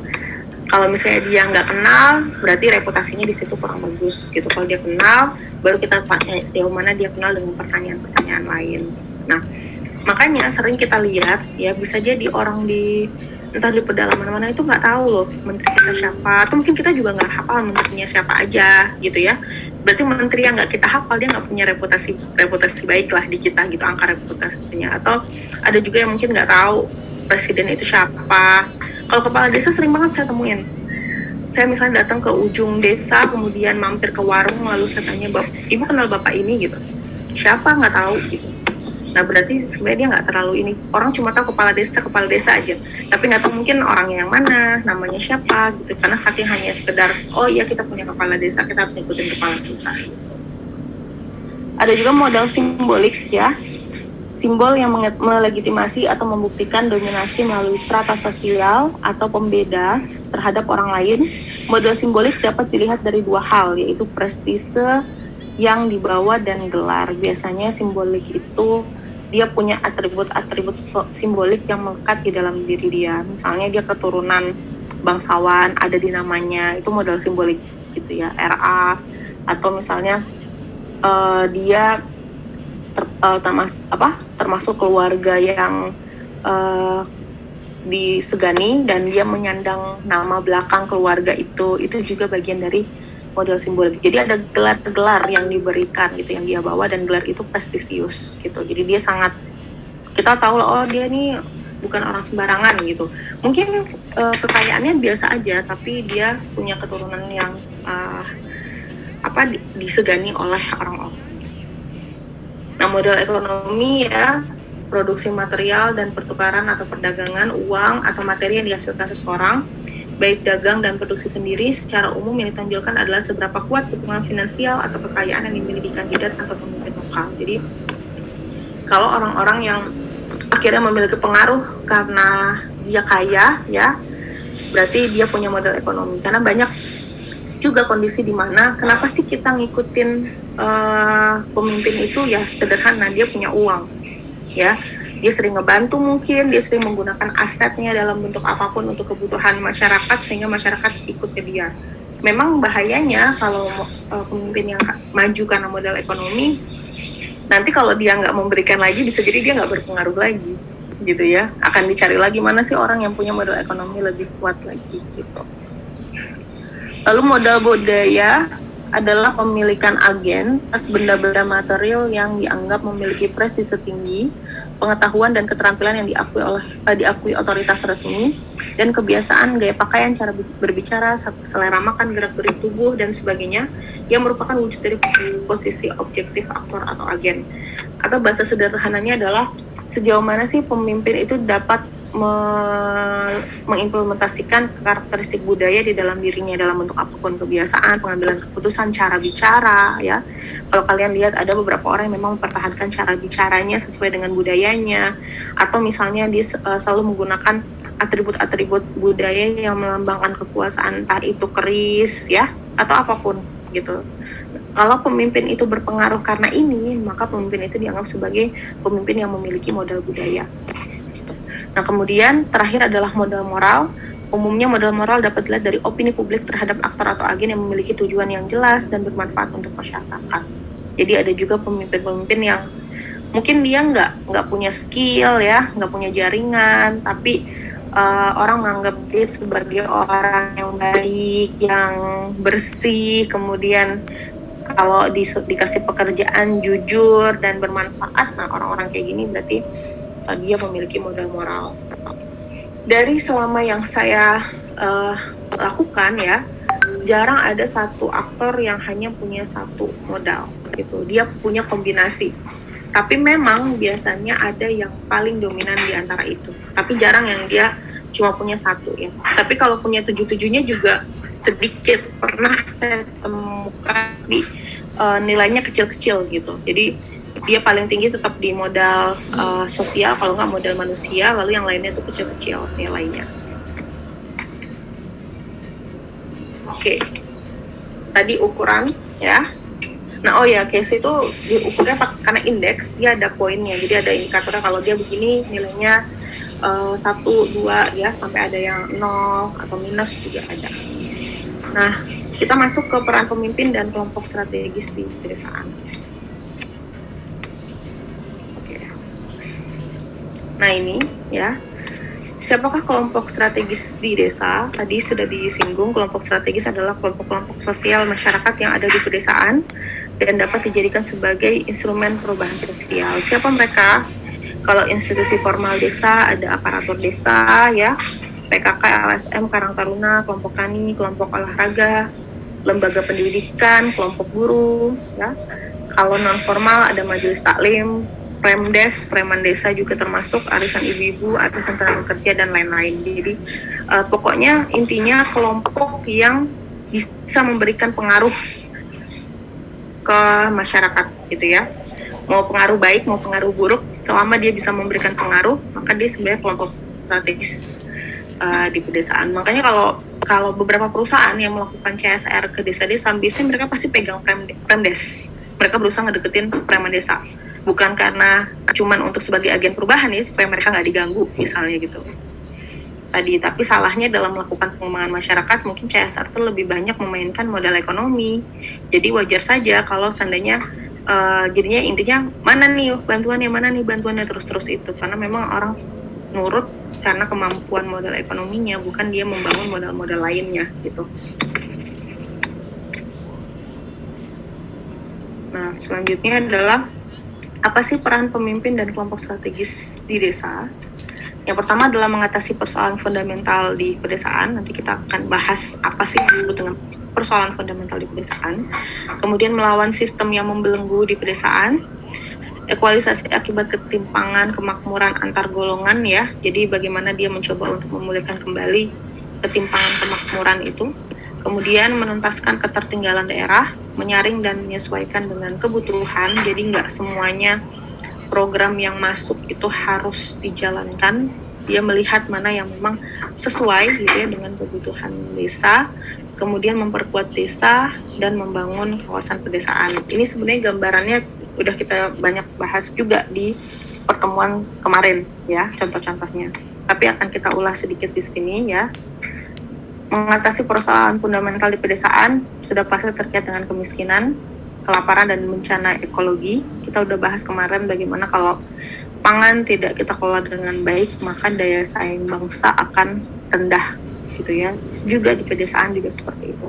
Kalau misalnya dia nggak kenal, berarti reputasinya di situ kurang bagus gitu. Kalau dia kenal, baru kita tanya sejauh mana dia kenal dengan pertanyaan-pertanyaan lain. Nah, makanya sering kita lihat ya, bisa jadi orang entah di pedalaman mana itu nggak tahu loh menteri kita siapa, atau mungkin kita juga nggak hafal menterinya siapa aja gitu ya. Berarti menteri yang nggak kita hafal, dia nggak punya reputasi baik lah di kita gitu, angka reputasinya. Atau ada juga yang mungkin nggak tahu presiden itu siapa. Kalau kepala desa sering banget saya temuin. Saya misalnya datang ke ujung desa, kemudian mampir ke warung, lalu saya tanya, ibu kenal bapak ini gitu, siapa, nggak tahu gitu. Nah, berarti sebenarnya dia nggak terlalu ini, orang cuma tahu kepala desa aja, tapi nggak tahu mungkin orangnya yang mana, namanya siapa gitu, karena saking hanya sekedar, oh iya kita punya kepala desa, kita harus ngikutin kepala desa. Ada juga modal simbolik ya, simbol yang melegitimasi atau membuktikan dominasi melalui strata sosial atau pembeda terhadap orang lain. Modal simbolik dapat dilihat dari 2 hal, yaitu prestise yang dibawa dan gelar. Biasanya simbolik itu dia punya atribut-atribut simbolik yang melekat di dalam diri dia. Misalnya dia keturunan bangsawan, ada di namanya, itu modal simbolik gitu ya, RA. Atau misalnya dia termasuk keluarga yang disegani, dan dia menyandang nama belakang keluarga itu juga bagian dari modal simbolik. Jadi ada gelar-gelar yang diberikan gitu, yang dia bawa, dan gelar itu prestisius gitu. Jadi dia sangat kita tahu oh dia nih bukan orang sembarangan gitu. Mungkin kekayaannya biasa aja, tapi dia punya keturunan yang disegani oleh orang-orang. Nah, model ekonomi ya produksi material dan pertukaran atau perdagangan uang atau materi yang dihasilkan seseorang, baik dagang dan produksi sendiri, secara umum yang ditonjolkan adalah seberapa kuat dukungan finansial atau kekayaan yang dimiliki kandidat atau pemimpin lokal. Jadi kalau orang-orang yang akhirnya memiliki pengaruh karena dia kaya, ya berarti dia punya modal ekonomi. Karena banyak juga kondisi di mana kenapa sih kita ngikutin pemimpin itu, ya sederhana, dia punya uang, ya dia sering ngebantu, mungkin dia sering menggunakan asetnya dalam bentuk apapun untuk kebutuhan masyarakat sehingga masyarakat ikut ke dia. Memang bahayanya kalau pemimpin yang maju karena modal ekonomi, nanti kalau dia nggak memberikan lagi bisa jadi dia nggak berpengaruh lagi gitu ya, akan dicari lagi mana sih orang yang punya modal ekonomi lebih kuat lagi gitu. Lalu modal budaya adalah pemilikan agen atas benda-benda material yang dianggap memiliki prestise tinggi, pengetahuan dan keterampilan yang diakui otoritas resmi, dan kebiasaan gaya pakaian, cara berbicara, selera makan, gerak-gerik tubuh dan sebagainya yang merupakan wujud dari posisi objektif aktor atau agen. Atau bahasa sederhananya adalah sejauh mana sih pemimpin itu dapat mengimplementasikan karakteristik budaya di dalam dirinya dalam bentuk apapun, kebiasaan, pengambilan keputusan, cara bicara, ya. Kalau kalian lihat ada beberapa orang yang memang mempertahankan cara bicaranya sesuai dengan budayanya, atau misalnya dia selalu menggunakan atribut-atribut budaya yang melambangkan kekuasaan, entah itu keris, ya, atau apapun gitu. Kalau pemimpin itu berpengaruh karena ini, maka pemimpin itu dianggap sebagai pemimpin yang memiliki modal budaya. Nah, kemudian terakhir adalah modal moral. Umumnya modal moral dapat dilihat dari opini publik terhadap aktor atau agen yang memiliki tujuan yang jelas dan bermanfaat untuk masyarakat. Jadi ada juga pemimpin-pemimpin yang mungkin dia nggak punya skill, ya, nggak punya jaringan, tapi orang menganggap dia sebagai orang yang baik, yang bersih, kemudian kalau dikasih pekerjaan jujur dan bermanfaat. Nah, orang-orang kayak gini berarti dia memiliki modal moral. Dari selama yang saya lakukan, ya, jarang ada satu aktor yang hanya punya satu modal gitu. Dia punya kombinasi. Tapi memang biasanya ada yang paling dominan di antara itu. Tapi jarang yang dia cuma punya satu, ya. Tapi kalau punya tujuh-tujuhnya juga sedikit. Pernah saya temukan di nilainya kecil-kecil gitu. Jadi dia paling tinggi tetap di modal sosial, kalau nggak modal manusia, lalu yang lainnya itu kecil-kecil nilainya. Oke. Tadi ukuran, ya. Nah, case itu diukurnya karena indeks, dia ada poinnya, jadi ada indikatornya. Kalau dia begini nilainya 1, 2, ya, sampai ada yang 0 atau minus juga ada. Nah, kita masuk ke peran pemimpin dan kelompok strategis di pedesaan. Nah, ini, ya, siapakah kelompok strategis di desa? Tadi sudah disinggung, kelompok strategis adalah kelompok-kelompok sosial masyarakat yang ada di pedesaan dan dapat dijadikan sebagai instrumen perubahan sosial. Siapa mereka? Kalau institusi formal desa, ada aparatur desa, ya, PKK, LSM, Karang Taruna, kelompok tani, kelompok olahraga, lembaga pendidikan, kelompok guru, ya. Kalau non formal ada majelis taklim, Premdes, preman desa juga termasuk, arisan ibu-ibu, arisan tenaga kerja, dan lain-lain. Jadi pokoknya intinya kelompok yang bisa memberikan pengaruh ke masyarakat gitu, ya. Mau pengaruh baik, mau pengaruh buruk, selama dia bisa memberikan pengaruh, maka dia sebenarnya kelompok strategis di pedesaan. Makanya kalau beberapa perusahaan yang melakukan CSR ke desa-desa, biasanya mereka pasti pegang Premdes. Mereka berusaha ngedeketin preman desa. Bukan karena cuman untuk sebagai agen perubahan, ya, supaya mereka nggak diganggu misalnya gitu tadi. Tapi salahnya dalam melakukan pengembangan masyarakat, mungkin CSR itu lebih banyak memainkan modal ekonomi. Jadi wajar saja kalau seandainya jadinya intinya mana nih bantuannya terus itu, karena memang orang nurut karena kemampuan modal ekonominya, bukan dia membangun modal-modal lainnya gitu. Nah, selanjutnya adalah Apa sih peran pemimpin dan kelompok strategis di desa? Yang pertama adalah mengatasi persoalan fundamental di pedesaan. Nanti kita akan bahas apa sih yang disebut dengan persoalan fundamental di pedesaan. Kemudian melawan sistem yang membelenggu di pedesaan. Ekualisasi akibat ketimpangan kemakmuran antar golongan ya. Jadi bagaimana dia mencoba untuk memulihkan kembali ketimpangan kemakmuran itu. Kemudian menuntaskan ketertinggalan daerah, menyaring dan menyesuaikan dengan kebutuhan. Jadi nggak semuanya program yang masuk itu harus dijalankan. Dia melihat mana yang memang sesuai gitu ya dengan kebutuhan desa. Kemudian memperkuat desa dan membangun kawasan pedesaan. Ini sebenarnya gambarannya udah kita banyak bahas juga di pertemuan kemarin ya, contoh-contohnya. Tapi akan kita ulas sedikit di sini ya. Mengatasi persoalan fundamental di pedesaan sudah pasti terkait dengan kemiskinan, kelaparan dan bencana ekologi. Kita udah bahas kemarin bagaimana kalau pangan tidak kita kelola dengan baik, maka daya saing bangsa akan rendah gitu ya. Juga di pedesaan juga seperti itu.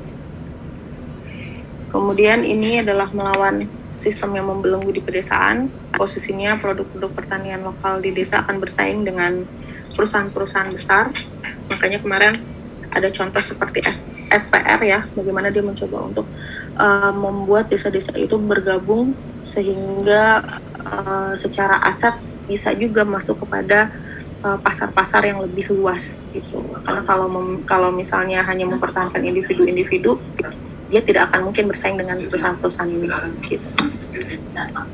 Kemudian ini adalah melawan sistem yang membelenggu di pedesaan. Posisinya produk-produk pertanian lokal di desa akan bersaing dengan perusahaan-perusahaan besar. Makanya kemarin ada contoh seperti SPR ya, bagaimana dia mencoba untuk membuat desa-desa itu bergabung sehingga secara aset bisa juga masuk kepada pasar-pasar yang lebih luas gitu. Karena kalau misalnya hanya mempertahankan individu-individu, dia tidak akan mungkin bersaing dengan perusahaan-perusahaan ini gitu. Nah,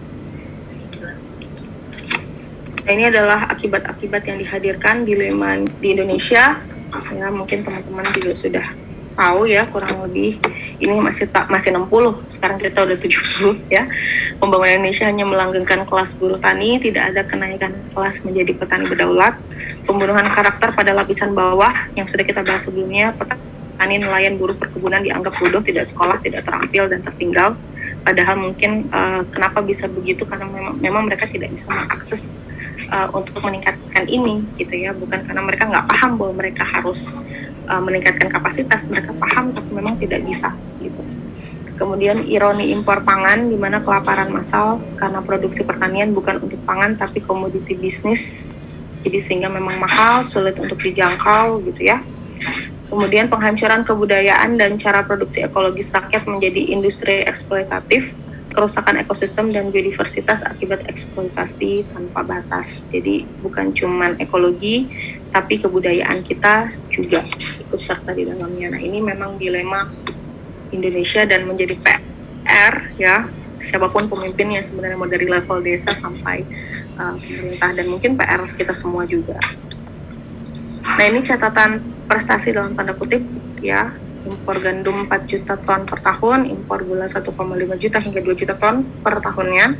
ini adalah akibat-akibat yang dihadirkan dilema di Indonesia. Ya, mungkin teman-teman juga sudah tahu ya, kurang lebih ini masih 60, sekarang kita udah 70 ya. Pembangunan Indonesia hanya melanggengkan kelas buruh tani, tidak ada kenaikan kelas menjadi petani berdaulat. Pembunuhan karakter pada lapisan bawah yang sudah kita bahas sebelumnya, petani, nelayan, buruh perkebunan dianggap bodoh, tidak sekolah, tidak terampil dan tertinggal. Padahal mungkin kenapa bisa begitu, karena memang mereka tidak bisa mengakses untuk meningkatkan ini gitu ya, bukan karena mereka nggak paham bahwa mereka harus meningkatkan kapasitas, mereka paham tapi memang tidak bisa gitu. Kemudian ironi impor pangan, di mana kelaparan massal karena produksi pertanian bukan untuk pangan tapi komoditi bisnis, jadi sehingga memang mahal, sulit untuk dijangkau gitu ya. Kemudian penghancuran kebudayaan dan cara produksi ekologis rakyat menjadi industri eksploitatif, kerusakan ekosistem dan biodiversitas akibat eksploitasi tanpa batas. Jadi bukan cuma ekologi, tapi kebudayaan kita juga ikut serta di dalamnya. Nah, ini memang dilema Indonesia dan menjadi PR ya, siapapun pemimpinnya sebenarnya, mau dari level desa sampai pemerintah, dan mungkin PR kita semua juga. Nah, ini catatan prestasi dalam tanda kutip ya. Impor gandum 4 juta ton per tahun, impor gula 1,5 juta hingga 2 juta ton per tahunnya.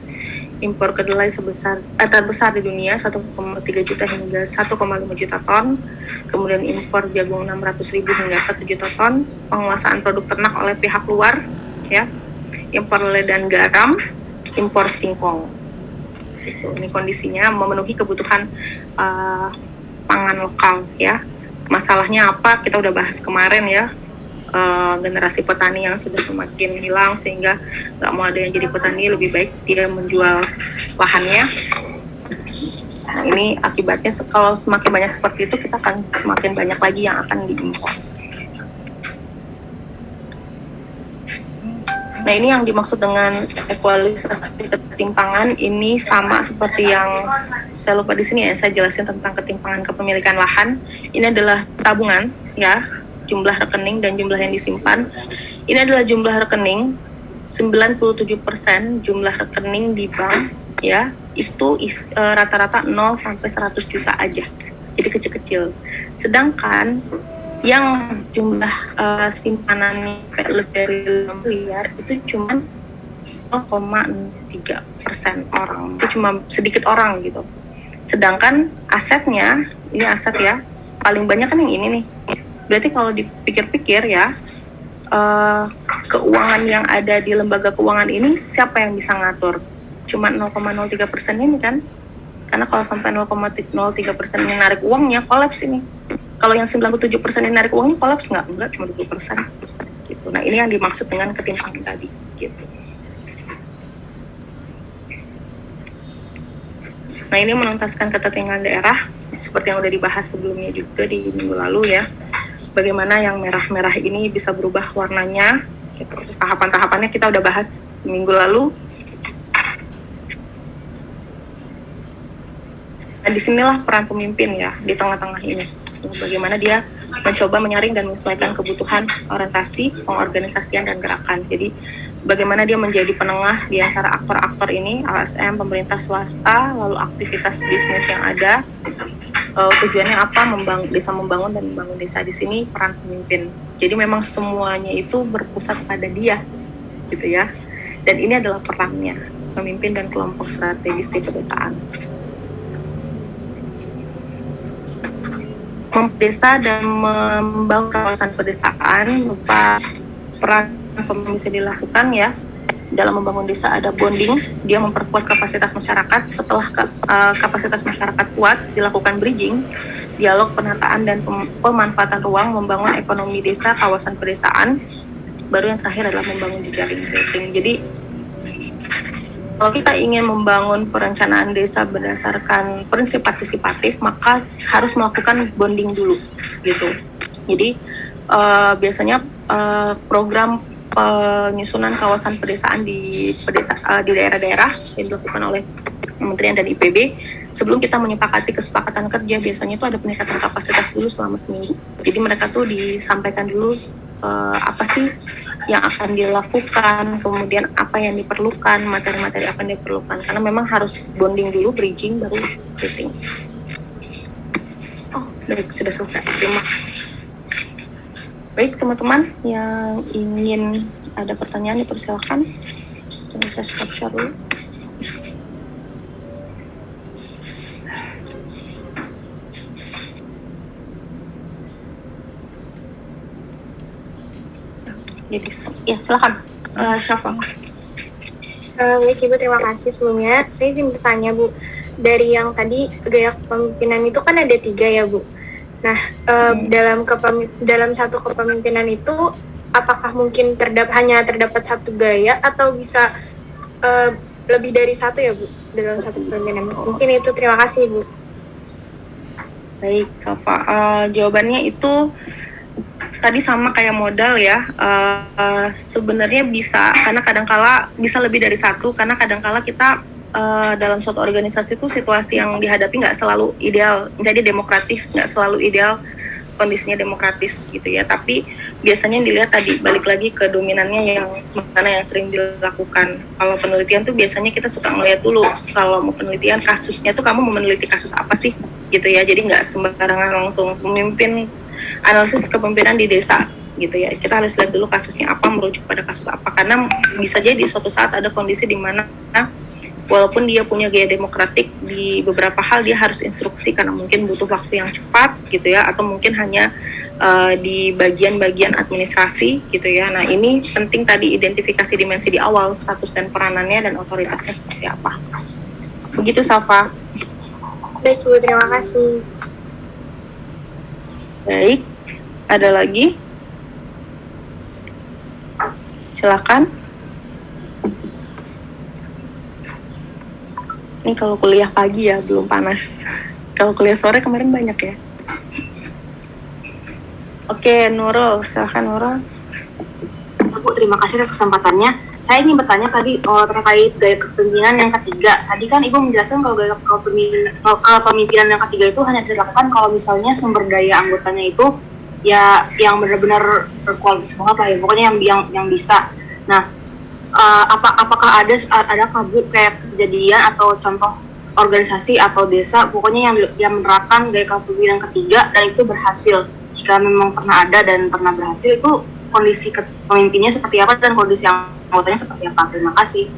Impor kedelai terbesar di dunia 1,3 juta hingga 1,5 juta ton. Kemudian impor jagung 600.000 hingga 1 juta ton. Penguasaan produk ternak oleh pihak luar ya. Impor lele dan garam, impor singkong. Ini kondisinya memenuhi kebutuhan pangan lokal ya. Masalahnya apa? Kita udah bahas kemarin ya. Generasi petani yang sudah semakin hilang sehingga nggak mau ada yang jadi petani, lebih baik dia menjual lahannya. Nah, ini akibatnya kalau semakin banyak seperti itu, kita akan semakin banyak lagi yang akan diimpor. Nah, ini yang dimaksud dengan ekualisasi ketimpangan. Ini sama seperti yang saya lupa di sini ya, saya jelasin tentang ketimpangan kepemilikan lahan. Ini adalah tabungan ya, jumlah rekening dan jumlah yang disimpan. Ini adalah jumlah rekening, 97% jumlah rekening di bank ya, itu rata-rata 0 sampai 100 juta aja. Jadi kecil-kecil. Sedangkan yang jumlah simpanannya lebih dari 5 miliar itu cuma 0,3% orang. Itu cuma sedikit orang gitu. Sedangkan asetnya, ini aset ya, paling banyak kan yang ini nih. Berarti kalau dipikir-pikir ya, keuangan yang ada di lembaga keuangan ini siapa yang bisa ngatur? Cuma 0,03% ini kan? Karena kalau sampai 0,03% yang narik uangnya, kolaps ini. Kalau yang 97% yang narik uangnya kolaps nggak? Enggak, cuma 20%. Gitu. Nah, ini yang dimaksud dengan ketimpangan tadi. Gitu. Nah, ini menuntaskan ketertinggalan daerah seperti yang udah dibahas sebelumnya juga di minggu lalu ya. Bagaimana yang merah-merah ini bisa berubah warnanya, gitu. Tahapan-tahapannya kita udah bahas minggu lalu. Dan disinilah peran pemimpin ya di tengah-tengah ini. Bagaimana dia mencoba menyaring dan menyesuaikan kebutuhan orientasi, pengorganisasian dan gerakan. Jadi bagaimana dia menjadi penengah di antara aktor-aktor ini, LSM, pemerintah swasta, lalu aktivitas bisnis yang ada. Tujuannya apa? Membangun dan membangun desa. Di sini peran pemimpin. Jadi memang semuanya itu berpusat pada dia, gitu ya. Dan ini adalah perannya, memimpin dan kelompok strategis di pedesaan. Desa dan membangun kawasan pedesaan, berupa peran pemimpin bisa dilakukan ya. Dalam membangun desa ada bonding, dia memperkuat kapasitas masyarakat. Setelah kapasitas masyarakat kuat, dilakukan bridging, dialog penataan dan pemanfaatan ruang, membangun ekonomi desa, kawasan pedesaan. Baru yang terakhir adalah membangun jejaring rating. Jadi kalau kita ingin membangun perencanaan desa berdasarkan prinsip partisipatif, maka harus melakukan bonding dulu, gitu. Jadi biasanya program penyusunan kawasan pedesaan di daerah-daerah yang dilakukan oleh Kementerian dan IPB, sebelum kita menyepakati kesepakatan kerja, biasanya itu ada peningkatan kapasitas dulu selama seminggu. Jadi mereka tuh disampaikan dulu apa sih yang akan dilakukan, kemudian apa yang diperlukan, materi-materi apa yang diperlukan, karena memang harus bonding dulu, bridging, baru rating. Oh, baik, sudah selesai. Terima kasih. Baik, teman-teman yang ingin ada pertanyaan dipersilakan. Coba saya stop share dulu. Jadi, ya silakan, Syafa. Baik Ibu, terima kasih sebelumnya. Saya izin bertanya Bu, dari yang tadi gaya kepemimpinan itu kan ada 3 ya Bu. Nah, dalam satu kepemimpinan itu, apakah mungkin hanya terdapat satu gaya atau bisa lebih dari satu ya Bu dalam satu kepemimpinan? Mungkin itu, terima kasih Bu. Baik, Syafa. Jawabannya itu tadi sama kayak modal ya, sebenarnya bisa, karena kadangkala bisa lebih dari satu, karena kadangkala kita dalam suatu organisasi itu situasi yang dihadapi nggak selalu ideal, jadi demokratis, nggak selalu ideal kondisinya demokratis gitu ya, tapi biasanya dilihat tadi, balik lagi ke dominannya yang mana yang sering dilakukan. Kalau penelitian tuh biasanya kita suka ngeliat dulu, kalau mau penelitian kasusnya tuh kamu mau meneliti kasus apa sih gitu ya, jadi nggak sembarangan langsung memimpin analisis kepemimpinan di desa gitu ya. Kita harus lihat dulu kasusnya apa, merujuk pada kasus apa, karena bisa jadi suatu saat ada kondisi di mana walaupun dia punya gaya demokratik, di beberapa hal dia harus instruksi karena mungkin butuh waktu yang cepat gitu ya, atau mungkin hanya di bagian-bagian administrasi gitu ya. Nah, ini penting tadi identifikasi dimensi di awal, status dan peranannya dan otoritasnya seperti apa. Begitu, Syafa. Baik Bu, terima kasih. Baik, ada lagi? Silakan. Ini kalau kuliah pagi ya, belum panas. Kalau kuliah sore kemarin banyak ya. Oke, Nurul, silakan Nurul. Bu, terima kasih atas kesempatannya. Saya ingin bertanya tadi terkait gaya kepemimpinan yang ketiga. Tadi kan Ibu menjelaskan kalau gaya kepemimpinan yang ketiga itu hanya dilakukan kalau misalnya sumber daya anggotanya itu ya yang benar-benar berkualitas banget lah ya, pokoknya yang bisa. Nah, apakah ada Bu kayak kejadian atau contoh organisasi atau desa pokoknya yang menerapkan gaya kepemimpinan ketiga dan itu berhasil? Jika memang pernah ada dan pernah berhasil, itu kondisi pemimpinnya seperti apa dan kondisi anggotanya seperti apa? Terima kasih.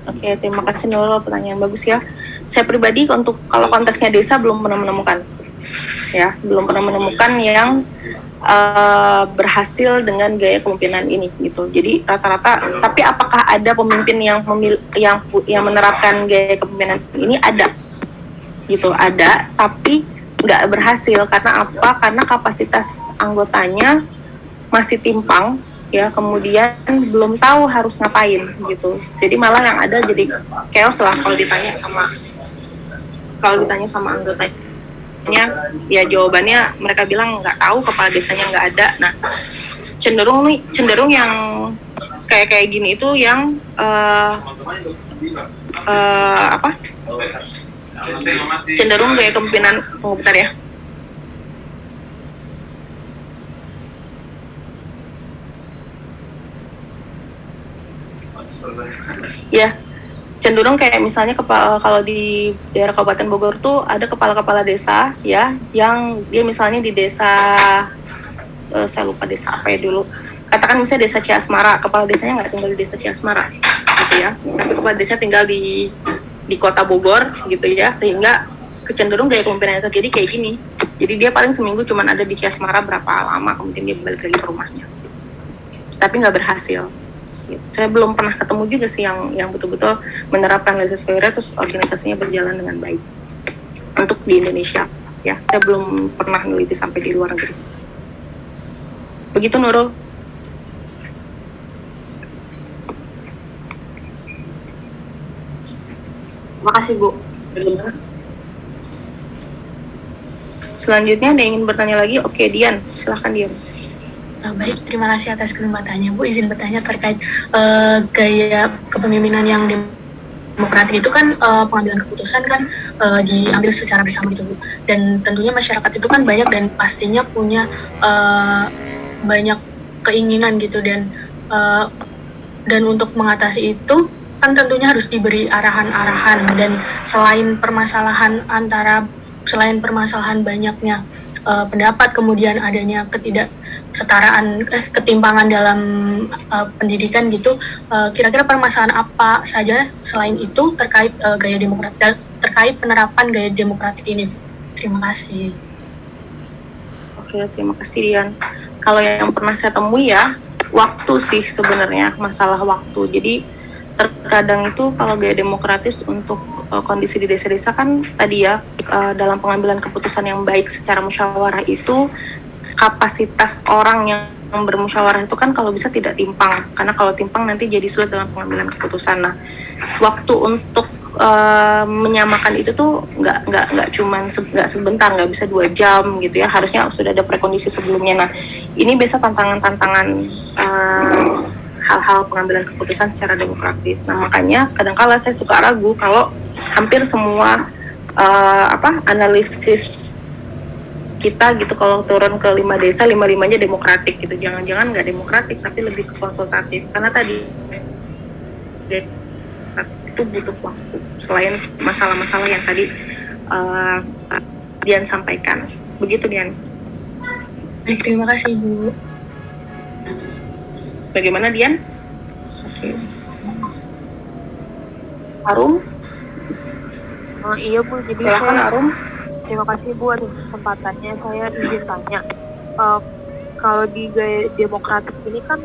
Oke, terima kasih Nurul, pertanyaan bagus ya. Saya pribadi untuk kalau konteksnya desa belum pernah menemukan yang berhasil dengan gaya kepemimpinan ini gitu. Jadi rata-rata, tapi apakah ada pemimpin yang menerapkan gaya kepemimpinan ini? Ada gitu, ada, tapi nggak berhasil. Karena apa? Karena kapasitas anggotanya masih timpang ya, kemudian belum tahu harus ngapain gitu. Jadi malah yang ada jadi chaos lah kalau ditanya sama kalau ditanya sama anggotanya, ya jawabannya mereka bilang nggak tahu, kepala desanya nggak ada. Nah, cenderung yang kayak gini itu yang cenderung gaya kepemimpinan. Bentar ya. Ya, cenderung kayak misalnya kalau di daerah Kabupaten Bogor tuh ada kepala-kepala desa ya, yang dia misalnya di desa, saya lupa desa apa ya dulu, katakan misalnya desa Ciasmara, kepala desanya nggak tinggal di desa Ciasmara gitu ya, tapi kepala desa tinggal di kota Bogor gitu ya, sehingga kecenderung gaya kepemimpinan yang terjadi kayak gini. Jadi dia paling seminggu cuma ada di Ciasmara berapa lama, kemudian dia balik lagi ke rumahnya, tapi nggak berhasil. Saya belum pernah ketemu juga sih yang betul-betul menerapkan laissez faire terus organisasinya berjalan dengan baik untuk di Indonesia ya. Saya belum pernah meneliti sampai di luar negeri. Begitu Nurul. Makasih Bu. Selanjutnya ada yang ingin bertanya lagi? Oke, Dian, silahkan Dian. Baik, terima kasih atas kesempatannya. Bu, izin bertanya terkait gaya kepemimpinan yang demokratik itu kan pengambilan keputusan kan diambil secara bersama gitu Bu. Dan tentunya masyarakat itu kan banyak dan pastinya punya banyak keinginan gitu, dan untuk mengatasi itu kan tentunya harus diberi arahan-arahan, dan selain permasalahan banyaknya pendapat, kemudian adanya ketimpangan dalam pendidikan gitu, kira-kira permasalahan apa saja selain itu terkait terkait penerapan gaya demokratik ini? Terima kasih. Oke, terima kasih Dian. Kalau yang pernah saya temui ya, waktu sih sebenarnya, masalah waktu. Jadi terkadang itu kalau gaya demokratis untuk kondisi di desa-desa kan tadi ya, dalam pengambilan keputusan yang baik secara musyawarah itu kapasitas orang yang bermusyawarah itu kan kalau bisa tidak timpang, karena kalau timpang nanti jadi sulit dalam pengambilan keputusan. Nah, waktu untuk menyamakan itu tuh nggak sebentar, nggak bisa 2 jam gitu ya, harusnya sudah ada prekondisi sebelumnya. Nah, ini biasa tantangan hal-hal pengambilan keputusan secara demokratis. Nah, makanya kadang-kala saya suka ragu kalau hampir semua analisis kita gitu kalau turun ke 5 desa, 5-5-nya demokratik gitu. Jangan-jangan nggak demokratik tapi lebih ke konsultatif, karena tadi itu butuh waktu selain masalah-masalah yang tadi Dian sampaikan. Begitu Dian. Baik, terima kasih Bu. Bagaimana Dian? Oke. Arum? Iya Bu, jadi Silakan Arum. terima kasih Bu atas kesempatannya. Saya izin tanya, kalau di gaya demokratik ini kan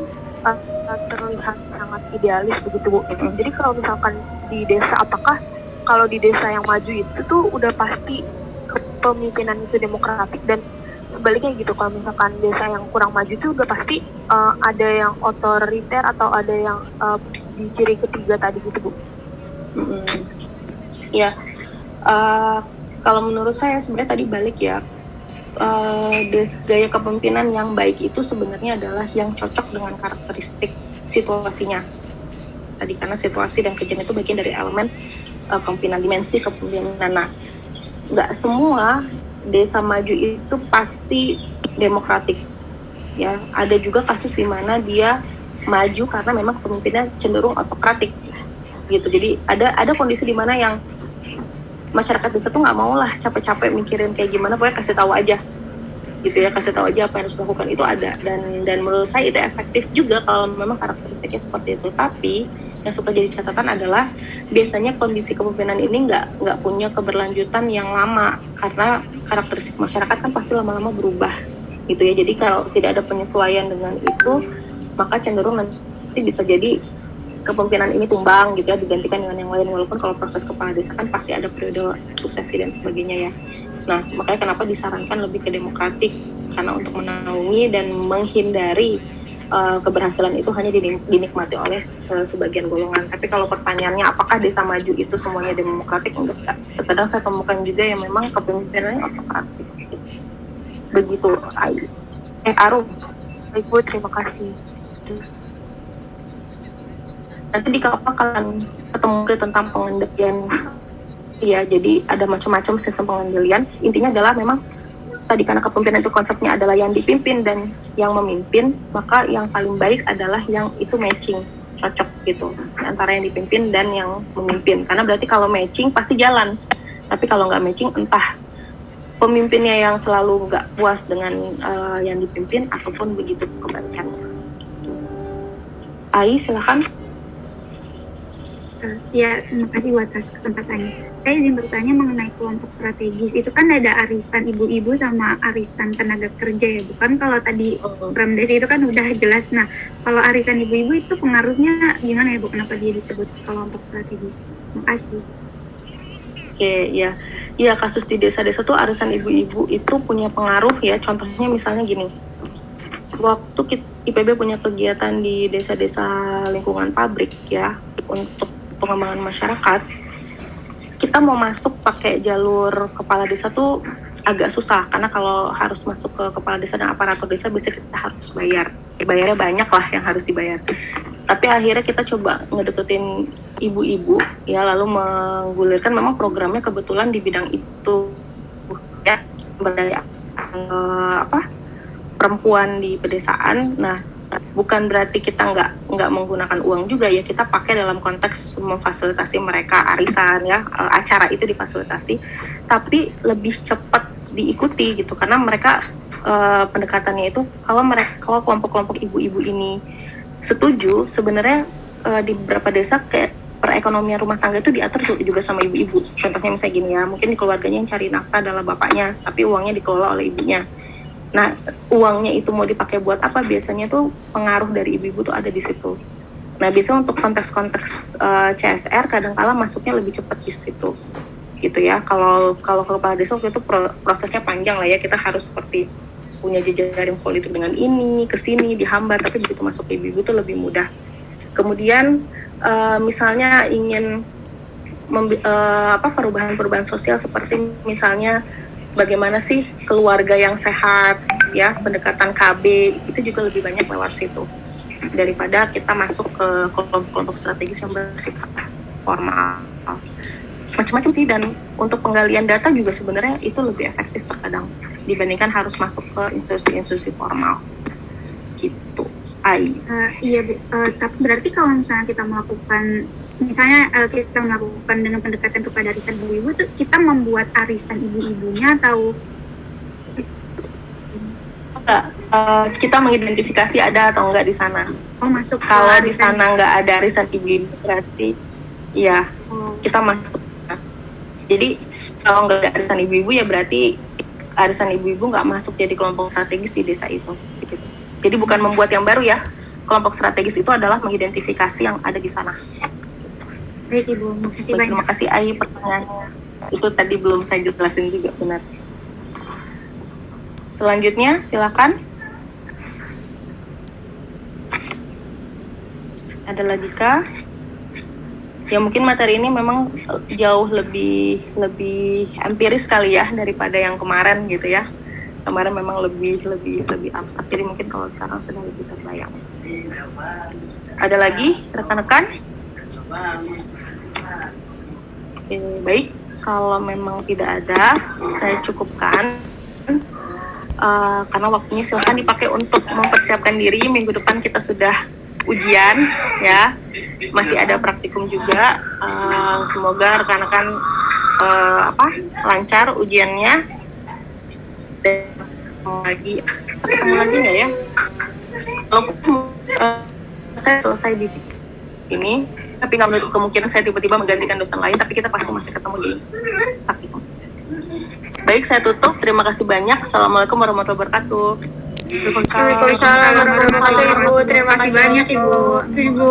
terlihat sangat idealis begitu Bu. Jadi kalau misalkan di desa, apakah kalau di desa yang maju itu tuh udah pasti kepemimpinan itu demokratik, dan sebaliknya gitu, kalau misalkan desa yang kurang maju itu udah pasti ada yang otoriter atau ada yang di ciri ketiga tadi gitu Bu? Ya, kalau menurut saya sebenarnya tadi balik ya, gaya kepemimpinan yang baik itu sebenarnya adalah yang cocok dengan karakteristik situasinya tadi, karena situasi dan kejadian itu bagian dari elemen kepemimpinan, dimensi kepemimpinan. Nah, nggak semua desa maju itu pasti demokratik ya, ada juga kasus di mana dia maju karena memang kepemimpinannya cenderung autokratik gitu. Jadi ada kondisi di mana yang masyarakat desa tuh nggak mau lah capek-capek mikirin kayak gimana, pokoknya kasih tahu aja gitu ya, kasih tahu aja apa yang harus dilakukan, itu ada, dan menurut saya itu efektif juga kalau memang karakteristiknya seperti itu. Tapi yang suka jadi catatan adalah biasanya kondisi kepemimpinan ini nggak punya keberlanjutan yang lama, karena karakteristik masyarakat kan pasti lama-lama berubah gitu ya. Jadi kalau tidak ada penyesuaian dengan itu, maka cenderung nanti bisa jadi kepemimpinan ini tumbang gitu ya, digantikan dengan yang lain, walaupun kalau proses kepala desa kan pasti ada periode suksesi dan sebagainya ya. Nah, makanya kenapa disarankan lebih ke demokratik, karena untuk menaungi dan menghindari keberhasilan itu hanya dinikmati oleh sebagian golongan. Tapi kalau pertanyaannya apakah desa maju itu semuanya demokratik, enggak. Terkadang saya temukan juga yang memang kepemimpinannya otokratik. Begitu, Arum. Baik Bu, terima kasih. Nanti di kapal kalian ketemu tentang pengendalian, ya. Jadi ada macam-macam sistem pengendalian. Intinya adalah memang tadi karena kepemimpinan itu konsepnya adalah yang dipimpin dan yang memimpin, maka yang paling baik adalah yang itu matching, cocok gitu antara yang dipimpin dan yang memimpin. Karena berarti kalau matching pasti jalan. Tapi kalau nggak matching, entah pemimpinnya yang selalu nggak puas dengan yang dipimpin ataupun begitu kebalikannya. Ai, silakan. Ya, terima kasih buat atas kesempatannya. Saya izin bertanya mengenai kelompok strategis. Itu kan ada arisan ibu-ibu sama arisan tenaga kerja ya, bukan? Kalau tadi Bramdesi itu kan udah jelas. Nah, kalau arisan ibu-ibu itu pengaruhnya gimana ya Bu? Kenapa dia disebut kelompok strategis? Terima kasih. Oke, ya. Iya, kasus di desa-desa tuh arisan ibu-ibu itu punya pengaruh ya. Contohnya misalnya gini. Waktu IPB punya kegiatan di desa-desa lingkungan pabrik ya, untuk pengembangan masyarakat, kita mau masuk pakai jalur kepala desa tuh agak susah, karena kalau harus masuk ke kepala desa dan aparatur desa bisa kita harus bayarnya banyak lah yang harus dibayar. Tapi akhirnya kita coba ngedeketin ibu-ibu ya, lalu menggulirkan memang programnya kebetulan di bidang itu ya, berdaya perempuan di pedesaan. Nah, bukan berarti kita nggak menggunakan uang juga ya, kita pakai dalam konteks memfasilitasi mereka arisan ya, acara itu difasilitasi, tapi lebih cepat diikuti gitu, karena mereka pendekatannya itu kalau kelompok-kelompok ibu-ibu ini setuju, sebenarnya di beberapa desa kayak perekonomian rumah tangga itu diatur juga sama ibu-ibu. Contohnya misalnya gini ya, mungkin di keluarganya yang cari nafkah adalah bapaknya, tapi uangnya dikelola oleh ibunya. Nah, uangnya itu mau dipakai buat apa? Biasanya tuh pengaruh dari ibu-ibu tuh ada di situ. Nah, biasanya untuk konteks-konteks CSR kadang-kala masuknya lebih cepat di situ, gitu ya. Kalau kepala desa itu prosesnya panjang lah ya. Kita harus seperti punya jejaring politik dengan ini, kesini, dihambar. Tapi begitu masuk ke ibu-ibu tuh lebih mudah. Kemudian misalnya ingin perubahan-perubahan sosial seperti misalnya bagaimana sih keluarga yang sehat ya, pendekatan KB itu juga lebih banyak lewat situ daripada kita masuk ke kelompok-kelompok strategis yang bersifat formal. Macam-macam sih, dan untuk penggalian data juga sebenarnya itu lebih efektif terkadang dibandingkan harus masuk ke institusi-institusi formal gitu. Iya Bu, tapi berarti kalau misalnya kita melakukan dengan pendekatan kepada arisan ibu-ibu tuh kita membuat arisan ibu-ibunya atau enggak, kita mengidentifikasi ada atau enggak di sana. Masuk kalau di sana enggak ada arisan ibu-ibu berarti ya kita masuk. Jadi kalau enggak ada arisan ibu-ibu ya berarti arisan ibu-ibu enggak masuk jadi kelompok strategis di desa itu gitu. Jadi bukan membuat yang baru ya, kelompok strategis itu adalah mengidentifikasi yang ada di sana. Baik Ibu, makasih banyak. Terima kasih Ai pertanyaannya. Itu tadi belum saya jelasin juga benar. Selanjutnya silakan. Ada lagi kah? Ya mungkin materi ini memang jauh lebih empiris kali ya daripada yang kemarin gitu ya. Kemarin memang lebih abstrak. Jadi mungkin kalau sekarang sudah lebih terbayang. Ada lagi rekan-rekan? Oke, baik. Kalau memang tidak ada, saya cukupkan. Karena waktunya silakan dipakai untuk mempersiapkan diri. Minggu depan kita sudah ujian, ya. Masih ada praktikum juga. Semoga rekan-rekan lancar ujiannya. Dan ketemu lagi nggak ya? Kalau saya selesai di sini, tapi nggak menutup kemungkinan saya tiba-tiba menggantikan dosen lain, tapi kita pasti masih ketemu di praktikum. Baik, saya tutup. Terima kasih banyak. Assalamualaikum warahmatullahi wabarakatuh. Waalaikumsalam warahmatullahi wabarakatuh. Terima kasih banyak Ibu. Ibu.